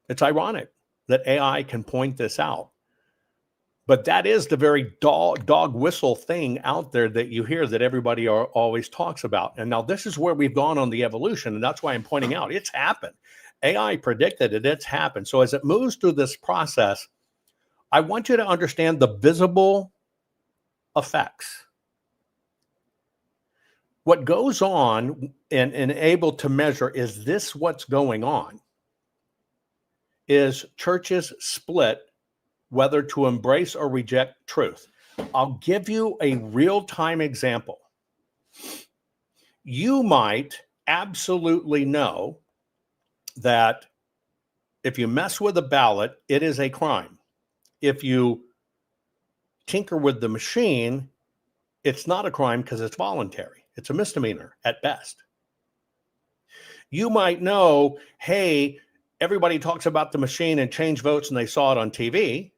It's ironic that AI can point this out. But that is the very dog whistle thing out there that you hear that everybody always talks about. And now this is where we've gone on the evolution, and that's why I'm pointing out it's happened. AI predicted it, it's happened. So as it moves through this process, I want you to understand the visible effects. What goes on and able to measure, is this what's going on? Is churches split whether to embrace or reject truth. I'll give you a real-time example. You might absolutely know that if you mess with a ballot, it is a crime. If you tinker with the machine, it's not a crime because it's voluntary. It's a misdemeanor at best. You might know, hey, everybody talks about the machine and change votes and they saw it on TV,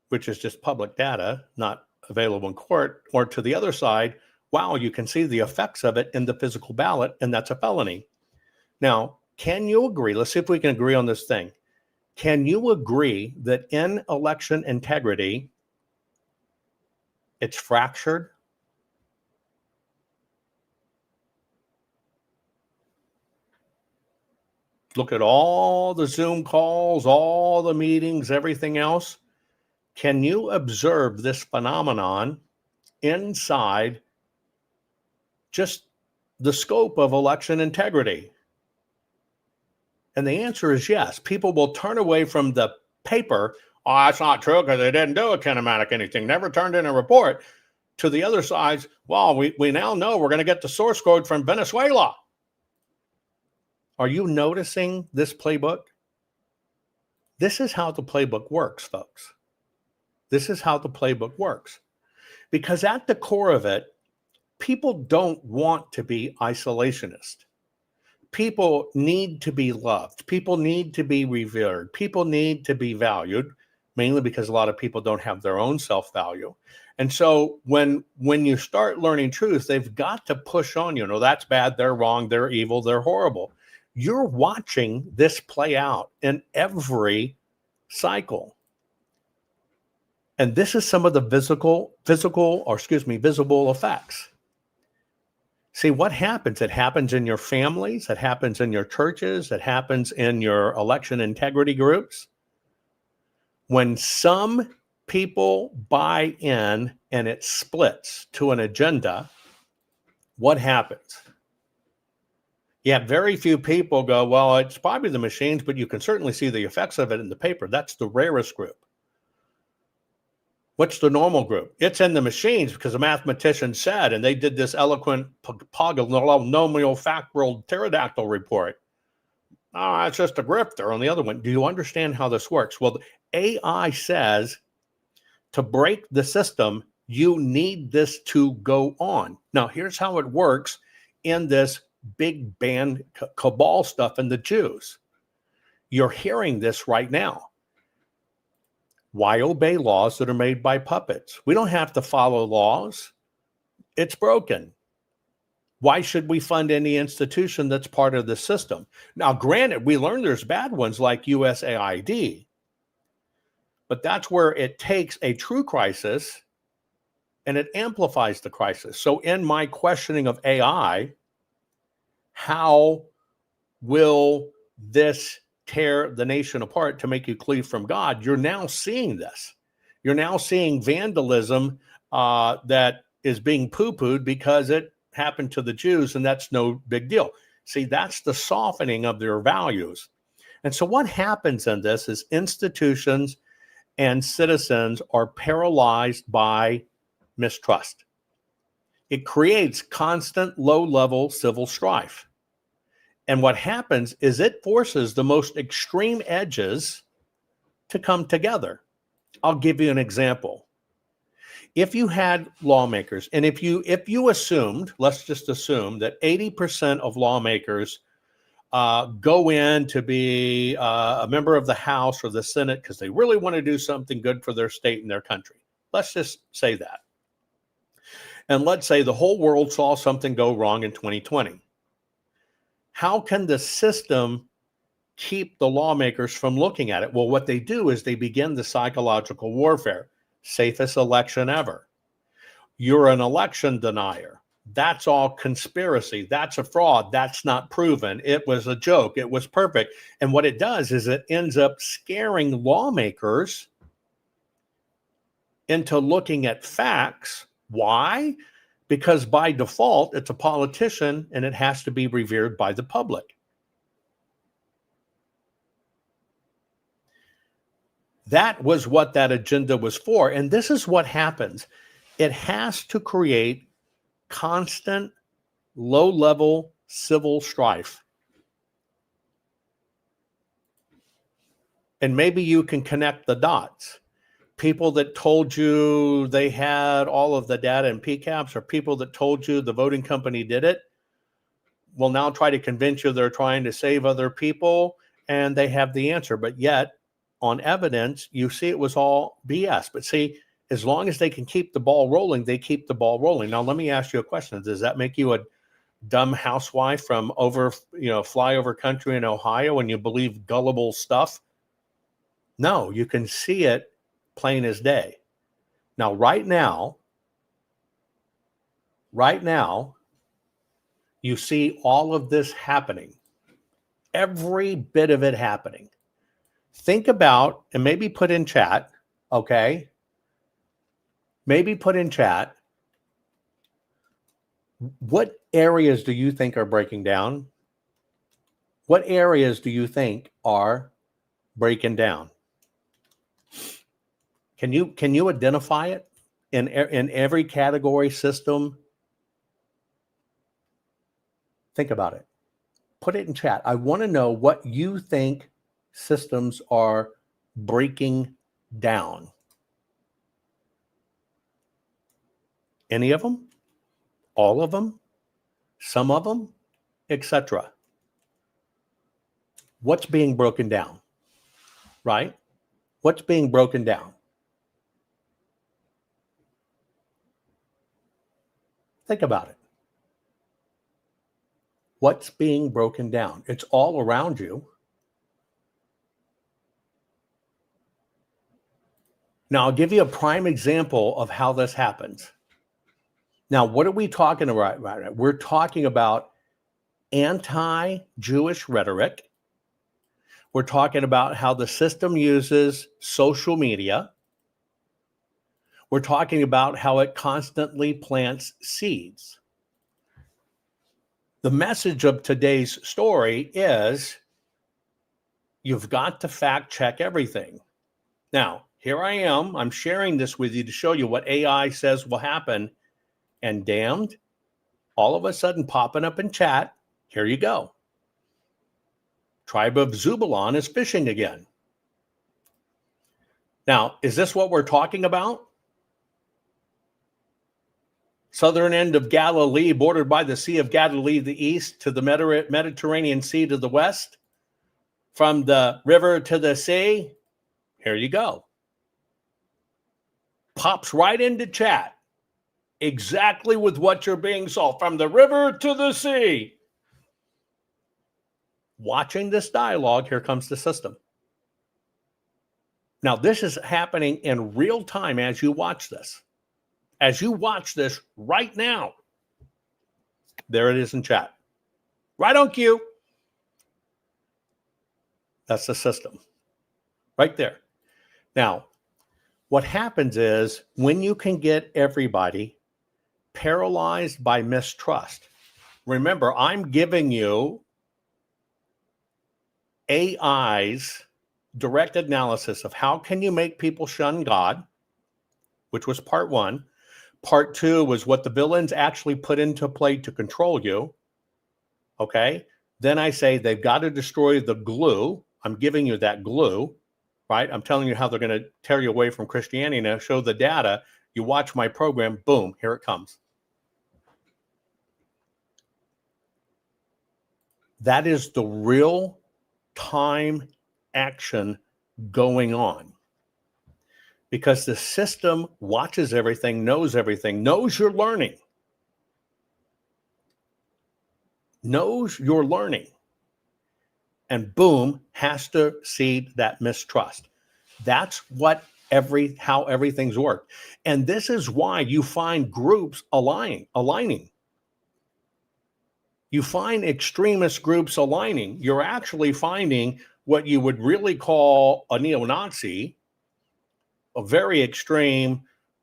which is just public data, not available in court. Or to the other side, wow, you can see the effects of it in the physical ballot, and that's a felony. Now, can you agree? Let's see if we can agree on this thing. Can you agree that in election integrity, it's fractured? Look at all the Zoom calls, all the meetings, everything else. Can you observe this phenomenon inside just the scope of election integrity? And the answer is yes. People will turn away from the paper. Oh, that's not true because they didn't do a kinematic anything, never turned in a report. to the other side's, well, we now know we're going to get the source code from Venezuela. Are you noticing this playbook? This is how the playbook works, folks. This is how the playbook works. Because at the core of it, people don't want to be isolationist. People need to be loved. People need to be revered. People need to be valued, mainly because a lot of people don't have their own self-value. And so when you start learning truth, they've got to push on you. No, that's bad. They're wrong. They're evil. They're horrible. You're watching this play out in every cycle. And this is some of the visible effects. See what happens. It happens in your families. It happens in your churches. It happens in your election integrity groups. When some people buy in and it splits to an agenda, what happens? You have very few people go, well, it's probably the machines, but you can certainly see the effects of it in the paper. That's the rarest group. What's the normal group? It's in the machines because a mathematician said, and they did this eloquent polynomial fact world pterodactyl report. Oh, it's just a grifter on the other one. Do you understand how this works? Well, AI says to break the system, you need this to go on. Now, here's how it works in this big band cabal stuff in the Jews. You're hearing this right now. Why obey laws that are made by puppets? We don't have to follow laws. It's broken. Why should we fund any institution that's part of the system? Now, granted, we learn there's bad ones like USAID, but that's where it takes a true crisis and it amplifies the crisis. So in my questioning of AI, how will this tear the nation apart to make you cleave from God? You're now seeing this. You're now seeing vandalism that is being poo-pooed because it happened to the Jews, and that's no big deal. See, that's the softening of their values. And so what happens in this is institutions and citizens are paralyzed by mistrust. It creates constant low-level civil strife. And what happens is it forces the most extreme edges to come together. I'll give you an example. If you had lawmakers, and if you assumed, let's just assume that 80% of lawmakers go in to be a member of the House or the Senate because they really want to do something good for their state and their country. Let's just say that. And let's say the whole world saw something go wrong in 2020. How can the system keep the lawmakers from looking at it? Well, what they do is they begin the psychological warfare. Safest election ever. You're an election denier. That's all conspiracy. That's a fraud. That's not proven. It was a joke. It was perfect. And what it does is it ends up scaring lawmakers into looking at facts. Why? Because by default, it's a politician and it has to be revered by the public. That was what that agenda was for. And this is what happens. It has to create constant, low-level civil strife. And maybe you can connect the dots. People that told you they had all of the data and PCAPs, or people that told you the voting company did it, will now try to convince you they're trying to save other people and they have the answer. But yet, on evidence, you see it was all BS. But see, as long as they can keep the ball rolling, they keep the ball rolling. Now, let me ask you a question. Does that make you a dumb housewife from flyover country in Ohio and you believe gullible stuff? No, you can see it plain as day. Now, right now, you see all of this happening. Every bit of it happening. Think about, and maybe put in chat, okay? Maybe put in chat, what areas do you think are breaking down? What areas do you think are breaking down? Can you identify it? in every category system? Think about it. Put it in chat. I want to know what you think systems are breaking down. Any of them? All of them? Some of them? Etc. What's being broken down? Right? What's being broken down? Think about it. What's being broken down? It's all around you. Now, I'll give you a prime example of how this happens. Now, what are we talking about right now? We're talking about anti-Jewish rhetoric. We're talking about how the system uses social media. We're talking about how it constantly plants seeds. The message of today's story is you've got to fact check everything. Now, here I am. I'm sharing this with you to show you what AI says will happen. And damned, all of a sudden popping up in chat, here you go. Tribe of Zebulon is fishing again. Now, is this what we're talking about? Southern end of Galilee, bordered by the Sea of Galilee to the east, to the Mediterranean Sea to the west, from the river to the sea. Here you go. Pops right into chat. Exactly with what you're being sold, from the river to the sea. Watching this dialogue, here comes the system. Now, this is happening in real time as you watch this. As you watch this right now, there it is in chat. Right on cue. That's the system. Right there. Now, what happens is when you can get everybody paralyzed by mistrust. Remember, I'm giving you AI's direct analysis of how can you make people shun God, which was part one. Part two was what the villains actually put into play to control you. Okay. Then I say they've got to destroy the glue. I'm giving you that glue, right? I'm telling you how they're going to tear you away from Christianity. Now show the data. You watch my program, boom, here it comes. That is the real time action going on. Because the system watches everything, knows you're learning. Knows you're learning. And boom, has to seed that mistrust. That's what how everything's worked. And this is why you find groups aligning. You find extremist groups aligning. You're actually finding what you would really call a neo-Nazi, a very extreme,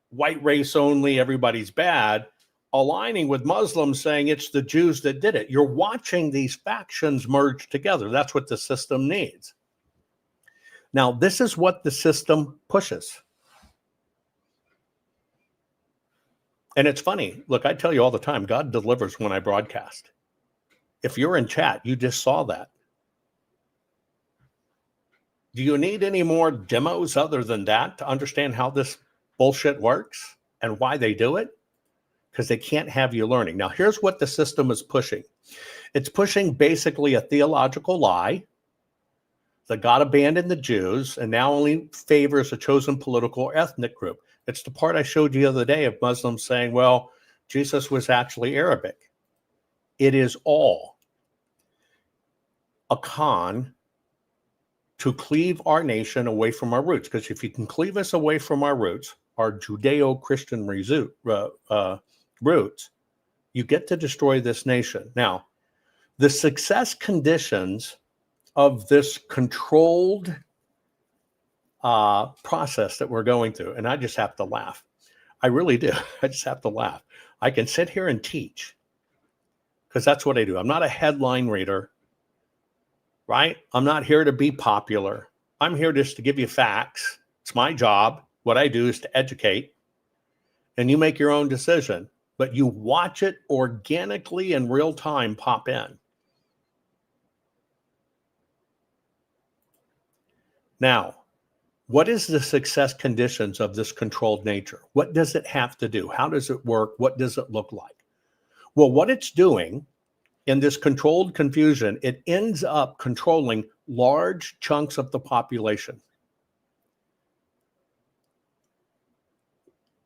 white race only, everybody's bad, aligning with Muslims saying it's the Jews that did it. You're watching these factions merge together. That's what the system needs. Now, this is what the system pushes. And it's funny. Look, I tell you all the time, God delivers when I broadcast. If you're in chat, you just saw that. Do you need any more demos other than that to understand how this bullshit works and why they do it? Because they can't have you learning. Now, here's what the system is pushing. It's pushing basically a theological lie that God abandoned the Jews and now only favors a chosen political or ethnic group. It's the part I showed you the other day of Muslims saying, well, Jesus was actually Arabic. It is all a con to cleave our nation away from our roots. Because if you can cleave us away from our roots, our Judeo-Christian roots, you get to destroy this nation. Now, the success conditions of this controlled process that we're going through, and I just have to laugh. I really do. I just have to laugh. I can sit here and teach because that's what I do. I'm not a headline reader, right? I'm not here to be popular. I'm here just to give you facts. It's my job. What I do is to educate. and you make your own decision, but you watch it organically in real time pop in. Now, what is the success conditions of this controlled nature? What does it have to do? How does it work? What does it look like? Well, what it's doing in this controlled confusion, it ends up controlling large chunks of the population.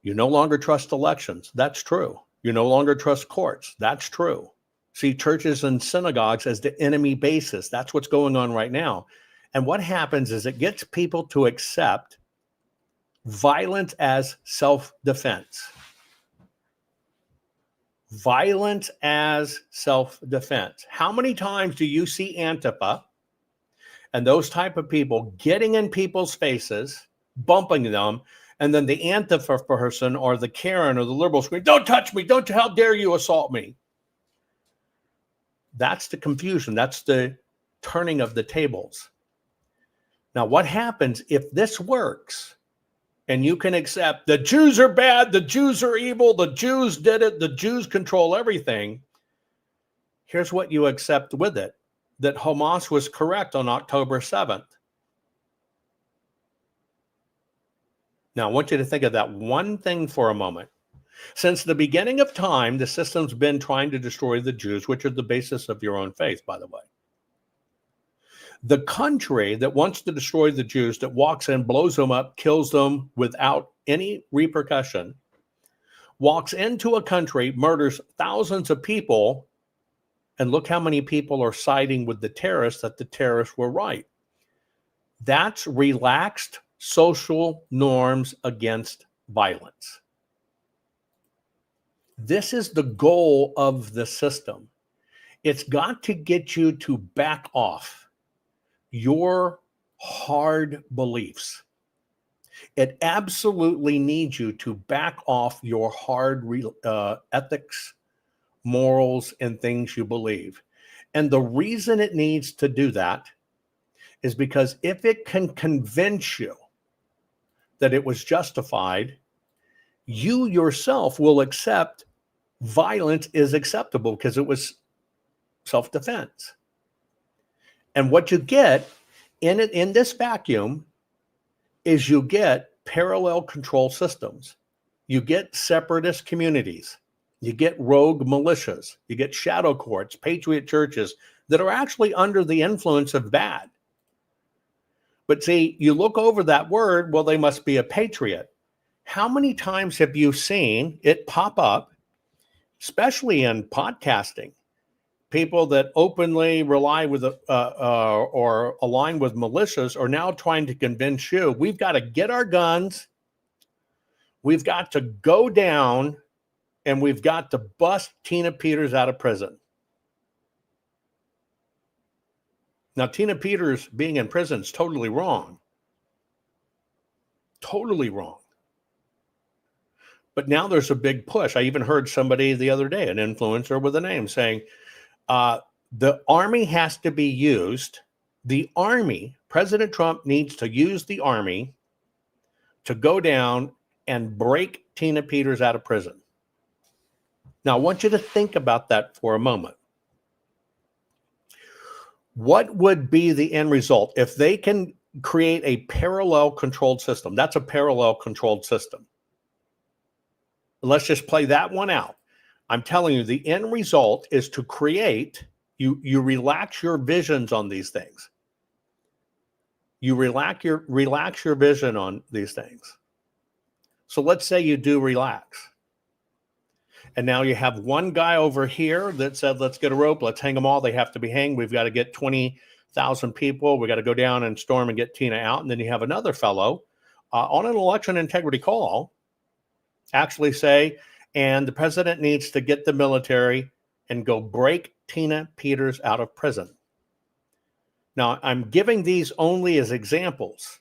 You no longer trust elections. That's true. You no longer trust courts. That's true. See churches and synagogues as the enemy basis. That's what's going on right now. And what happens is it gets people to accept violence as self-defense. Violence as self-defense. How many times do you see Antifa and those type of people getting in people's faces, bumping them, and then the Antifa person or the Karen or the liberal scream, "Don't touch me, how dare you assault me?" That's the confusion. That's the turning of the tables. Now, what happens if this works and you can accept the Jews are bad, the Jews are evil, the Jews did it, the Jews control everything? Here's what you accept with it, that Hamas was correct on October 7th. Now, I want you to think of that one thing for a moment. Since the beginning of time, the system's been trying to destroy the Jews, which are the basis of your own faith, by the way. The country that wants to destroy the Jews, that walks in, blows them up, kills them without any repercussion, walks into a country, murders thousands of people, and look how many people are siding with the terrorists that the terrorists were right. That's relaxed social norms against violence. This is the goal of the system. It's got to get you to back off your hard beliefs. It absolutely needs you to back off your hard ethics, morals, and things you believe. And the reason it needs to do that is because if it can convince you that it was justified, you yourself will accept violence is acceptable because it was self-defense. And what you get in this vacuum is you get parallel control systems. You get separatist communities. You get rogue militias. You get shadow courts, patriot churches that are actually under the influence of bad. But see, you look over that word, well, they must be a patriot. How many times have you seen it pop up, especially in podcasting? People that openly rely with or align with militias are now trying to convince you we've got to get our guns, we've got to go down, and we've got to bust Tina Peters out of prison. Now, Tina Peters being in prison is totally wrong. Totally wrong. But now there's a big push. I even heard somebody the other day, an influencer with a name, saying, the army has to be used. The army, President Trump needs to use the army to go down and break Tina Peters out of prison. Now, I want you to think about that for a moment. What would be the end result if they can create a parallel controlled system? That's a parallel controlled system. Let's just play that one out. I'm telling you, the end result is to create, you relax your visions on these things. You relax your vision on these things. So let's say you do relax. And now you have one guy over here that said, let's get a rope, let's hang them all. They have to be hanged. We've got to get 20,000 people. We got to go down and storm and get Tina out. And then you have another fellow on an election integrity call actually say, and the president needs to get the military and go break Tina Peters out of prison. Now, I'm giving these only as examples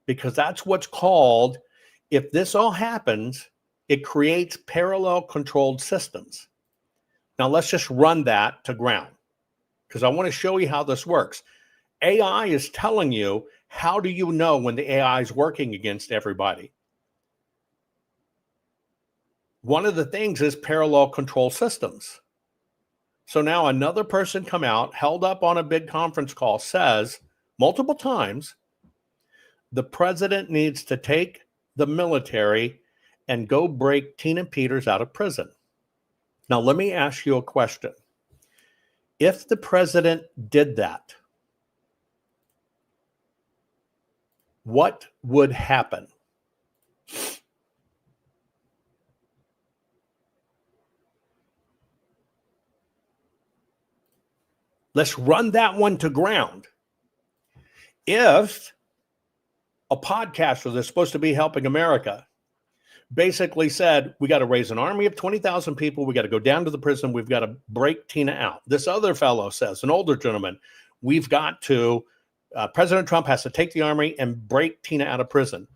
because that's what's called, if this all happens, it creates parallel controlled systems. Now, let's just run that to ground because I want to show you how this works. AI is telling you, how do you know when the AI is working against everybody? One of the things is parallel control systems. So now another person come out, held up on a big conference call, says multiple times, the president needs to take the military and go break Tina Peters out of prison. Now, let me ask you a question. If the president did that, what would happen? Let's run that one to ground. If a podcaster that's supposed to be helping America basically said, we got to raise an army of 20,000 people, we got to go down to the prison, we've got to break Tina out. This other fellow says, an older gentleman, we've got to, President Trump has to take the army and break Tina out of prison.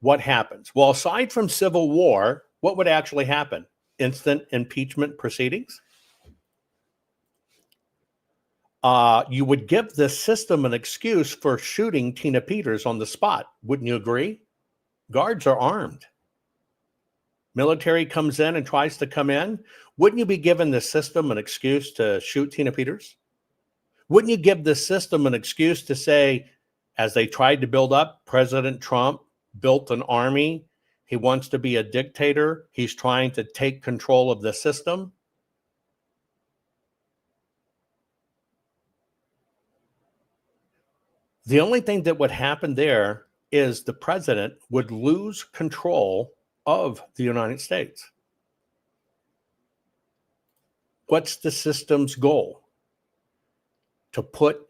What happens? Well, aside from civil war, what would actually happen? Instant impeachment proceedings? You would give the system an excuse for shooting Tina Peters on the spot. Wouldn't you agree? Guards are armed. Military comes in and tries to come in. Wouldn't you be giving the system an excuse to shoot Tina Peters? Wouldn't you give the system an excuse to say, as they tried to build up, President Trump built an army. He wants to be a dictator. He's trying to take control of the system. The only thing that would happen there is the president would lose control of the United States. What's the system's goal? To put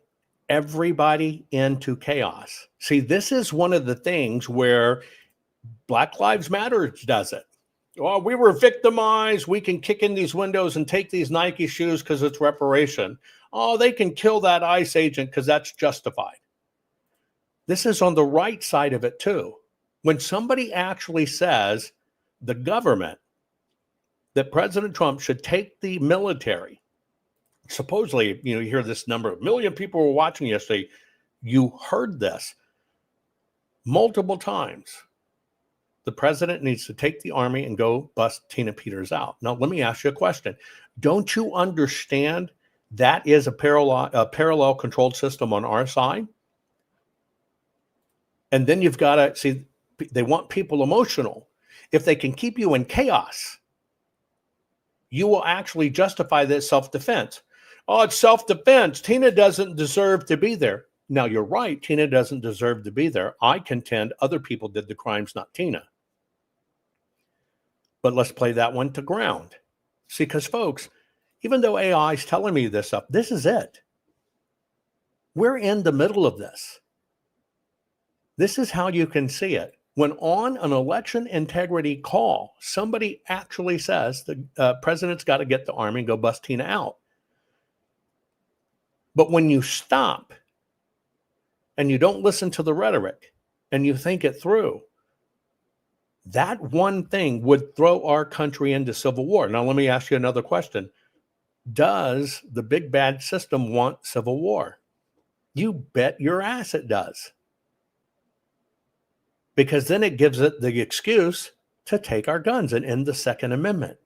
everybody into chaos. See, this is one of the things where Black Lives Matter does it. Oh, we were victimized. We can kick in these windows and take these Nike shoes because it's reparation. Oh, they can kill that ICE agent because that's justified. This is on the right side of it too. When somebody actually says the government, that President Trump should take the military, supposedly, you hear this number, 1 million people were watching yesterday. You heard this multiple times. The president needs to take the army and go bust Tina Peters out. Now, let me ask you a question. Don't you understand that is a parallel controlled system on our side? And then you've got to see, they want people emotional. If they can keep you in chaos, you will actually justify this self-defense. Oh, it's self-defense. Tina doesn't deserve to be there. Now, you're right. Tina doesn't deserve to be there. I contend other people did the crimes, not Tina. But let's play that one to ground. See, because folks, even though AI is telling me this stuff, this is it. We're in the middle of this. This is how you can see it. When on an election integrity call, somebody actually says the president's got to get the army and go bust Tina out. But when you stop and you don't listen to the rhetoric and you think it through, that one thing would throw our country into civil war. Now, let me ask you another question. Does the big bad system want civil war? You bet your ass it does. Because then it gives it the excuse to take our guns and end the Second Amendment.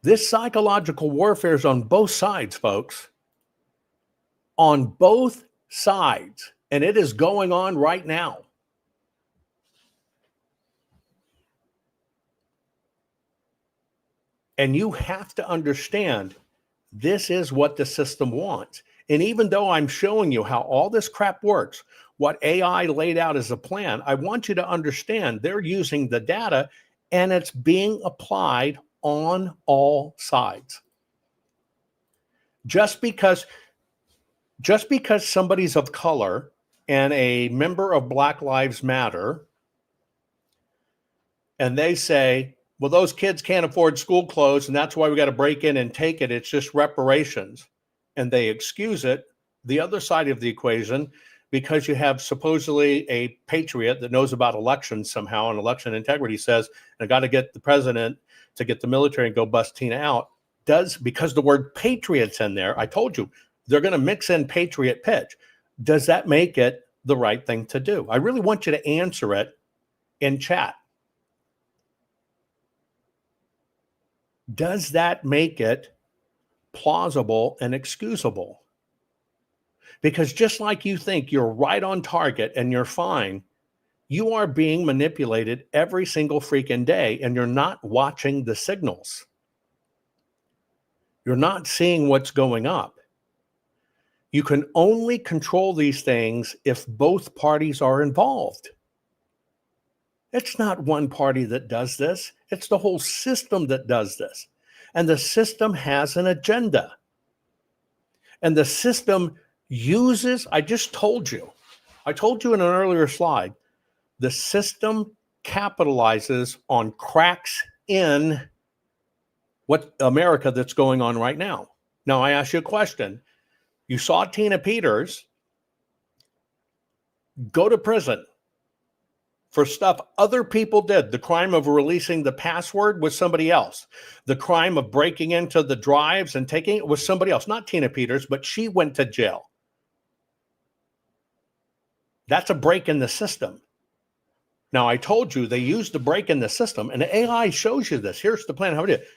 This psychological warfare is on both sides, folks. On both sides. And it is going on right now. And you have to understand, this is what the system wants. And even though I'm showing you how all this crap works, what AI laid out as a plan, I want you to understand they're using the data and it's being applied on all sides. Just because somebody's of color and a member of Black Lives Matter, and they say, well, those kids can't afford school clothes and that's why we got to break in and take it. It's just reparations. And they excuse it, the other side of the equation, because you have supposedly a patriot that knows about elections somehow, and election integrity says, I got to get the president to get the military and go bust Tina out, because the word patriot's in there, I told you, they're going to mix in patriot pitch. Does that make it the right thing to do? I really want you to answer it in chat. Does that make it plausible and excusable? Because just like you think you're right on target and you're fine, you are being manipulated every single freaking day, and you're not watching the signals. You're not seeing what's going up. You can only control these things if both parties are involved. It's not one party that does this. It's the whole system that does this. And the system has an agenda. And the system uses, I told you in an earlier slide, the system capitalizes on cracks in what America that's going on right now. Now, I ask you a question. You saw Tina Peters go to prison for stuff other people did. The crime of releasing the password was somebody else. The crime of breaking into the drives and taking it was somebody else, not Tina Peters, but she went to jail. That's a break in the system. Now, I told you they used the break in the system, and the AI shows you this. Here's the plan. How it is.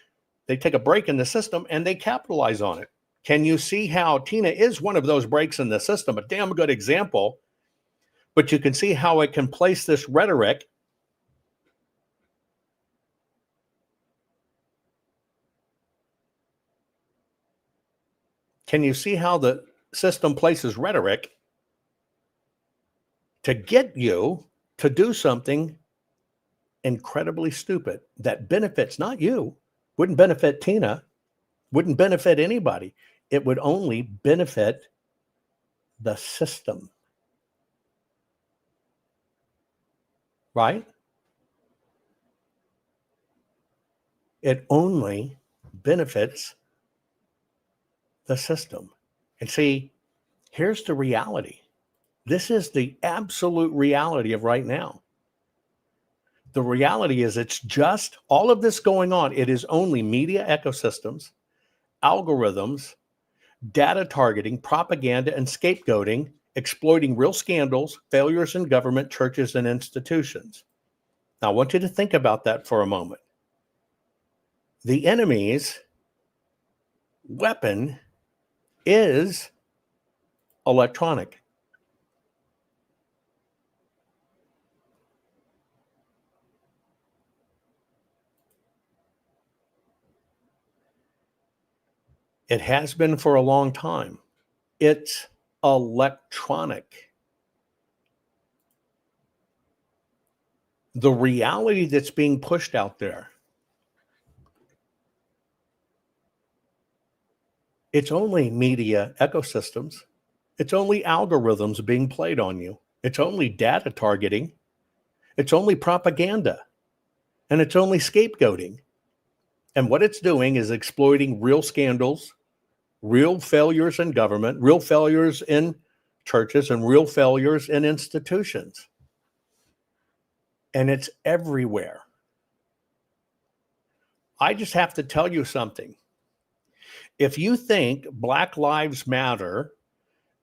They take a break in the system and they capitalize on it. Can you see how Tina is one of those breaks in the system? A damn good example. But you can see how it can place this rhetoric Can you see how the system places rhetoric to get you to do something incredibly stupid that benefits not you, wouldn't benefit Tina, wouldn't benefit anybody. It would only benefit the system. Right? It only benefits the system. And see, here's the reality. This is the absolute reality of right now. The reality is it's just all of this going on. It is only media ecosystems, algorithms, data targeting, propaganda, and scapegoating, exploiting real scandals, failures in government, churches, and institutions. Now, I want you to think about that for a moment. The enemy's weapon is electronic. It has been for a long time. It's electronic. The reality that's being pushed out there, it's only media ecosystems. It's only algorithms being played on you. It's only data targeting. It's only propaganda. And it's only scapegoating. And what it's doing is exploiting real scandals, real failures in government, real failures in churches, and real failures in institutions. And it's everywhere. I just have to tell you something. If you think Black Lives Matter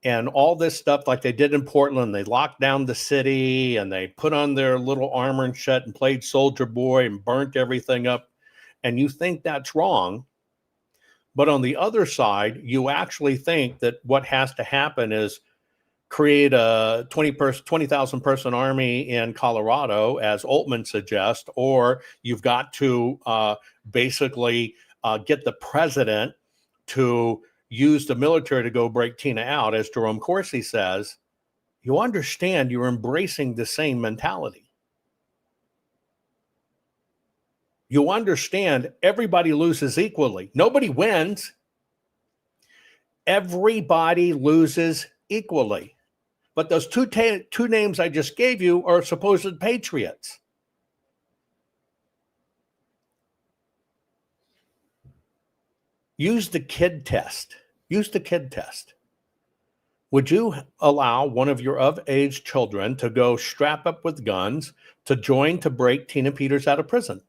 and all this stuff like they did in Portland, they locked down the city and they put on their little armor and shit and played Soldier Boy and burnt everything up, and you think that's wrong, but on the other side, you actually think that what has to happen is create a 20,000 person army in Colorado, as Altman suggests, or you've got to basically get the president to use the military to go break Tina out, as Jerome Corsi says. You understand you're embracing the same mentality. You understand everybody loses equally. Nobody wins. Everybody loses equally. But those two names I just gave you are supposed patriots. Use the kid test. Use the kid test. Would you allow one of your of-age children to go strap up with guns to join to break Tina Peters out of prison?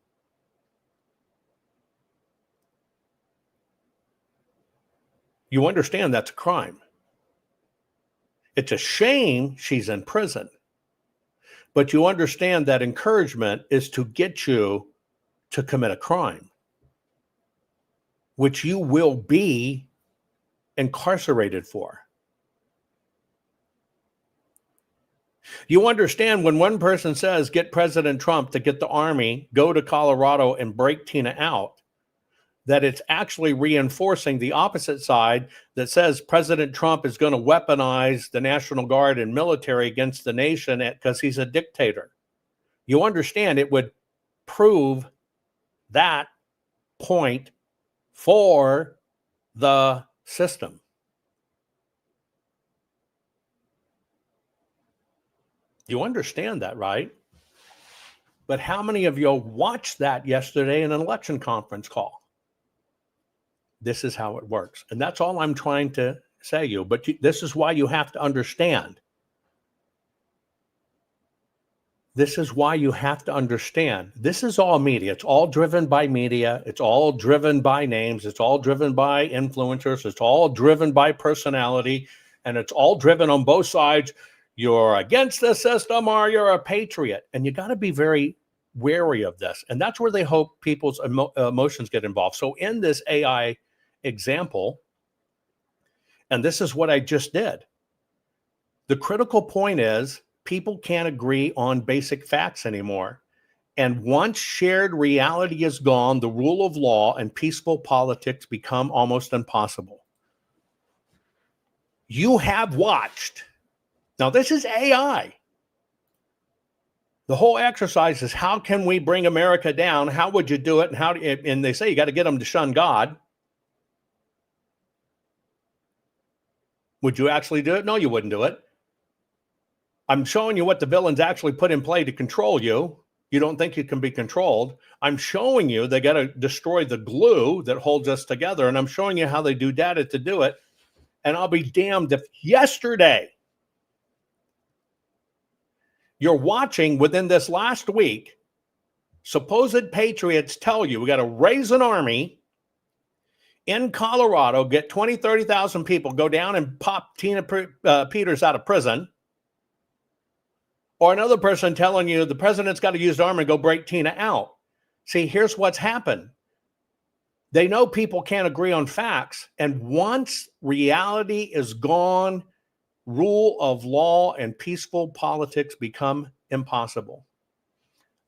You understand that's a crime. It's a shame she's in prison. But you understand that encouragement is to get you to commit a crime, which you will be incarcerated for. You understand when one person says, get President Trump to get the army, go to Colorado and break Tina out, that it's actually reinforcing the opposite side that says President Trump is going to weaponize the National Guard and military against the nation because he's a dictator. You understand it would prove that point for the system. You understand that, right? But how many of you watched that yesterday in an election conference call? This is how it works. And that's all I'm trying to say to you. But this is why you have to understand. This is why you have to understand. This is all media. It's all driven by media. It's all driven by names. It's all driven by influencers. It's all driven by personality. And it's all driven on both sides. You're against the system or you're a patriot. And you got to be very wary of this. And that's where they hope people's emotions get involved. So in this AI example, and this is what I just did, the critical point is people can't agree on basic facts anymore. And once shared reality is gone, the rule of law and peaceful politics become almost impossible. You have watched. Now, this is AI. The whole exercise is how can we bring America down? How would you do it? And they say you got to get them to shun God. Would you actually do it? No, you wouldn't do it. I'm showing you what the villains actually put in play to control you. You don't think you can be controlled. I'm showing you they got to destroy the glue that holds us together. And I'm showing you how they do data to do it. And I'll be damned if yesterday you're watching within this last week, supposed patriots tell you we got to raise an army in Colorado, get 20, 30,000 people, go down and pop Tina Peters out of prison. Or another person telling you the president's got to use the army and go break Tina out. See, here's what's happened. They know people can't agree on facts. And once reality is gone, rule of law and peaceful politics become impossible.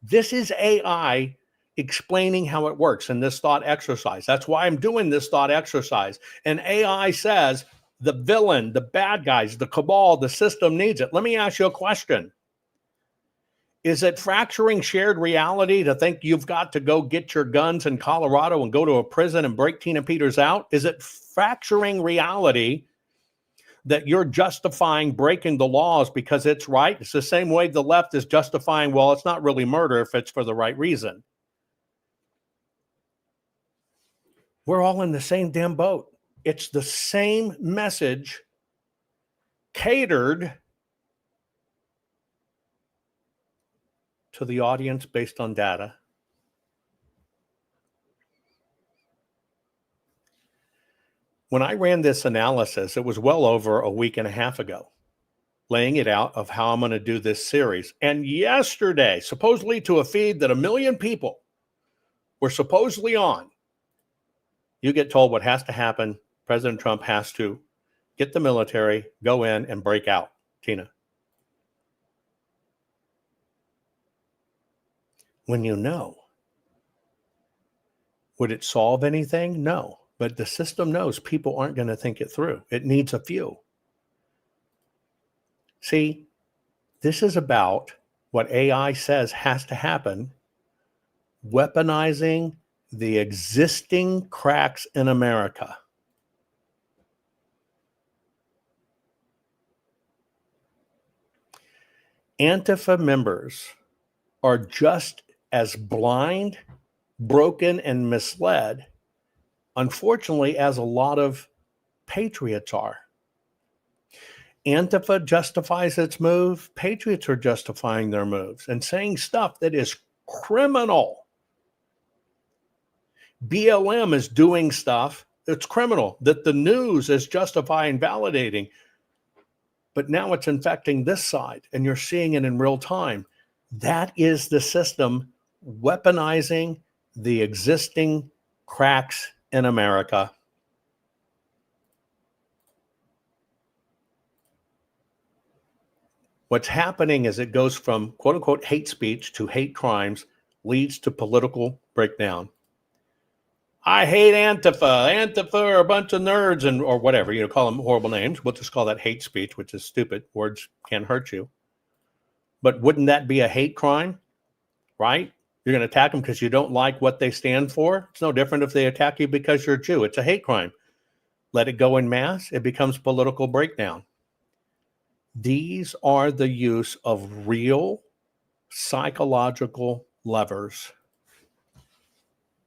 This is AI explaining how it works in this thought exercise. That's why I'm doing this thought exercise. And AI says the villain, the bad guys, the cabal, the system needs it. Let me ask you a question. Is it fracturing shared reality to think you've got to go get your guns in Colorado and go to a prison and break Tina Peters out? Is it fracturing reality that you're justifying breaking the laws because it's right? It's the same way the left is justifying, well, it's not really murder if it's for the right reason. We're all in the same damn boat. It's the same message catered to the audience based on data. When I ran this analysis, it was well over a week and a half ago, laying it out of how I'm going to do this series. And yesterday, supposedly to a feed that 1 million people were supposedly on, you get told what has to happen. President Trump has to get the military, go in and break out Tina. When you know, would it solve anything? No. But the system knows people aren't going to think it through. It needs a few. See, this is about what AI says has to happen, weaponizing the existing cracks in America. Antifa members are just as blind, broken, and misled, unfortunately, as a lot of patriots are. Antifa justifies its move. Patriots are justifying their moves and saying stuff that is criminal. BLM is doing stuff that's criminal, that the news is justifying, validating. but now it's infecting this side, and you're seeing it in real time. That is the system weaponizing the existing cracks in America. What's happening is it goes from quote unquote hate speech to hate crimes, leads to political breakdown. I hate Antifa. Antifa are a bunch of nerds and or whatever, call them horrible names. We'll just call that hate speech, which is stupid. Words can hurt you. But wouldn't that be a hate crime, right? You're going to attack them because you don't like what they stand for. It's no different if they attack you because you're a Jew. It's a hate crime. Let it go in mass. It becomes political breakdown. These are the use of real psychological levers.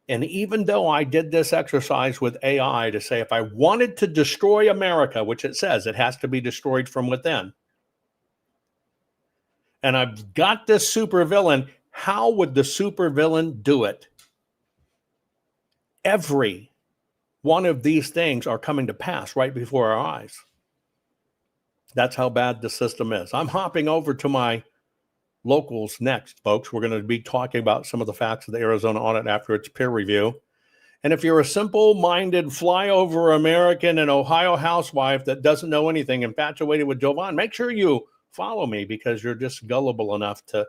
And even though I did this exercise with AI to say if I wanted to destroy America, which it says it has to be destroyed from within, and I've got this supervillain, how would the supervillain do it? Every one of these things are coming to pass right before our eyes. That's how bad the system is. I'm hopping over to my locals next, folks. We're going to be talking about some of the facts of the Arizona audit after its peer review. And if you're a simple-minded flyover American and Ohio housewife that doesn't know anything, infatuated with Jovan, make sure you follow me because you're just gullible enough to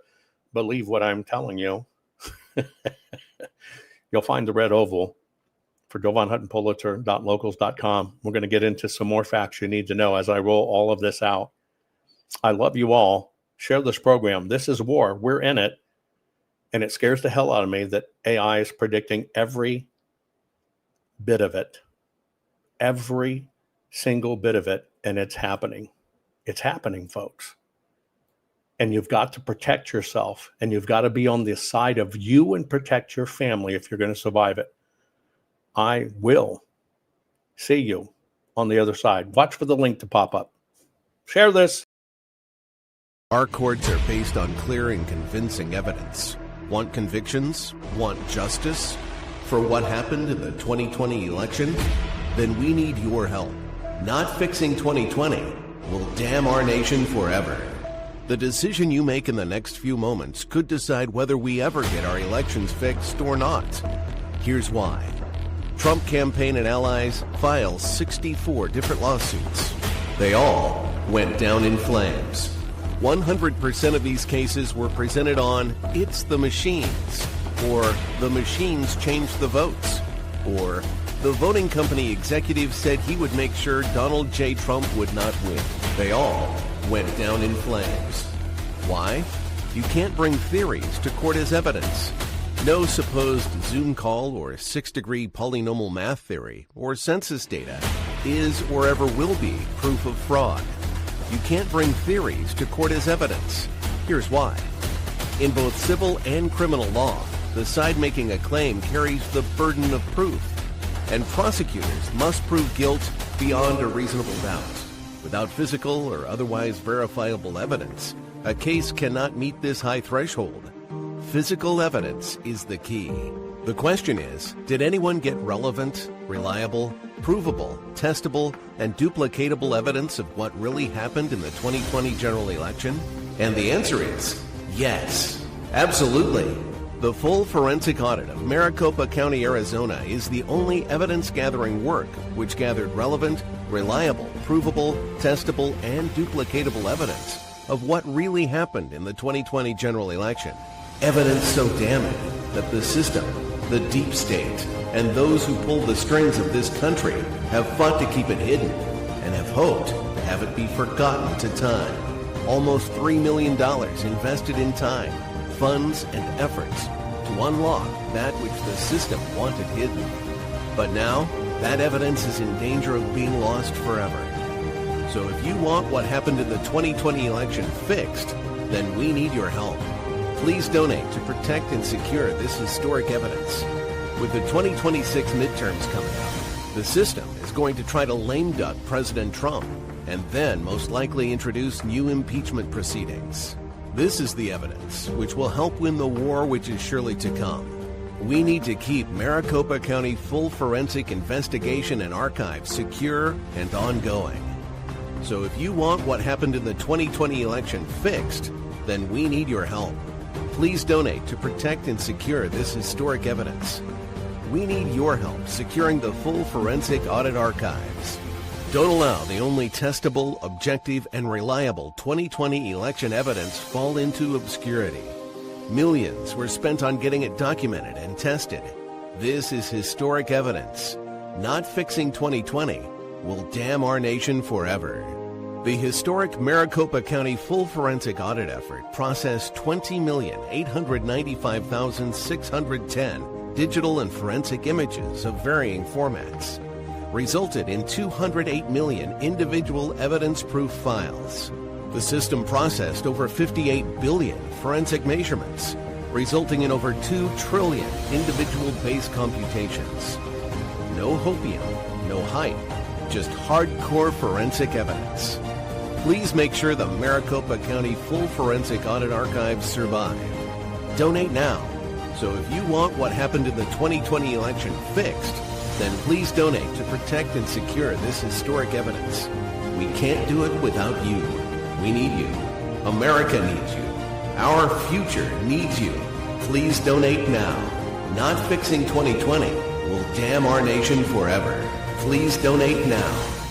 believe what I'm telling you. You'll find the red oval for Jovan Hutton, Pulitzer.locals.com. We're going to get into some more facts you need to know as I roll all of this out. I love you all. Share this program. This is war. We're in it. And it scares the hell out of me that AI is predicting every bit of it. Every single bit of it. And it's happening. It's happening, folks. And you've got to protect yourself. And you've got to be on the side of you and protect your family if you're going to survive it. I will see you on the other side. Watch for the link to pop up. Share this. Our courts are based on clear and convincing evidence. Want convictions? Want justice? For what happened in the 2020 election? Then we need your help. Not fixing 2020 will damn our nation forever. The decision you make in the next few moments could decide whether we ever get our elections fixed or not. Here's why. Trump campaign and allies filed 64 different lawsuits. They all went down in flames. 100% of these cases were presented on "It's the machines," or "The machines changed the votes," or "The voting company executive said he would make sure Donald J. Trump would not win." They all went down in flames. Why? You can't bring theories to court as evidence. No supposed Zoom call or six-degree polynomial math theory or census data is or ever will be proof of fraud. You can't bring theories to court as evidence. Here's why. In both civil and criminal law, the side making a claim carries the burden of proof, and prosecutors must prove guilt beyond a reasonable doubt. Without physical or otherwise verifiable evidence, a case cannot meet this high threshold. Physical evidence is the key. The question is, did anyone get relevant, reliable, provable, testable, and duplicatable evidence of what really happened in the 2020 general election? And the answer is yes, absolutely. The full forensic audit of Maricopa County, Arizona is the only evidence-gathering work which gathered relevant, reliable, provable, testable, and duplicatable evidence of what really happened in the 2020 general election. Evidence so damning that the system, the deep state, and those who pull the strings of this country have fought to keep it hidden and have hoped to have it be forgotten to time. Almost $3 million invested in time, funds, and efforts to unlock that which the system wanted hidden. But now, that evidence is in danger of being lost forever. So if you want what happened in the 2020 election fixed, then we need your help. Please donate to protect and secure this historic evidence. With the 2026 midterms coming up, the system is going to try to lame duck President Trump and then most likely introduce new impeachment proceedings. This is the evidence which will help win the war which is surely to come. We need to keep Maricopa County full forensic investigation and archive secure and ongoing. So if you want what happened in the 2020 election fixed, then we need your help. Please donate to protect and secure this historic evidence. We need your help securing the full forensic audit archives. Don't allow the only testable, objective, and reliable 2020 election evidence fall into obscurity. Millions were spent on getting it documented and tested. This is historic evidence. Not fixing 2020 will damn our nation forever. The historic Maricopa County full forensic audit effort processed 20,895,610 digital and forensic images of varying formats, resulted in 208 million individual evidence-proof files. The system processed over 58 billion forensic measurements, resulting in over 2 trillion individual base computations. No hopium, no hype, just hardcore forensic evidence. Please make sure the Maricopa County full forensic audit archives survive. Donate now. So if you want what happened in the 2020 election fixed, then please donate to protect and secure this historic evidence. We can't do it without you. We need you. America needs you. Our future needs you. Please donate now. Not fixing 2020 will damn our nation forever. Please donate now.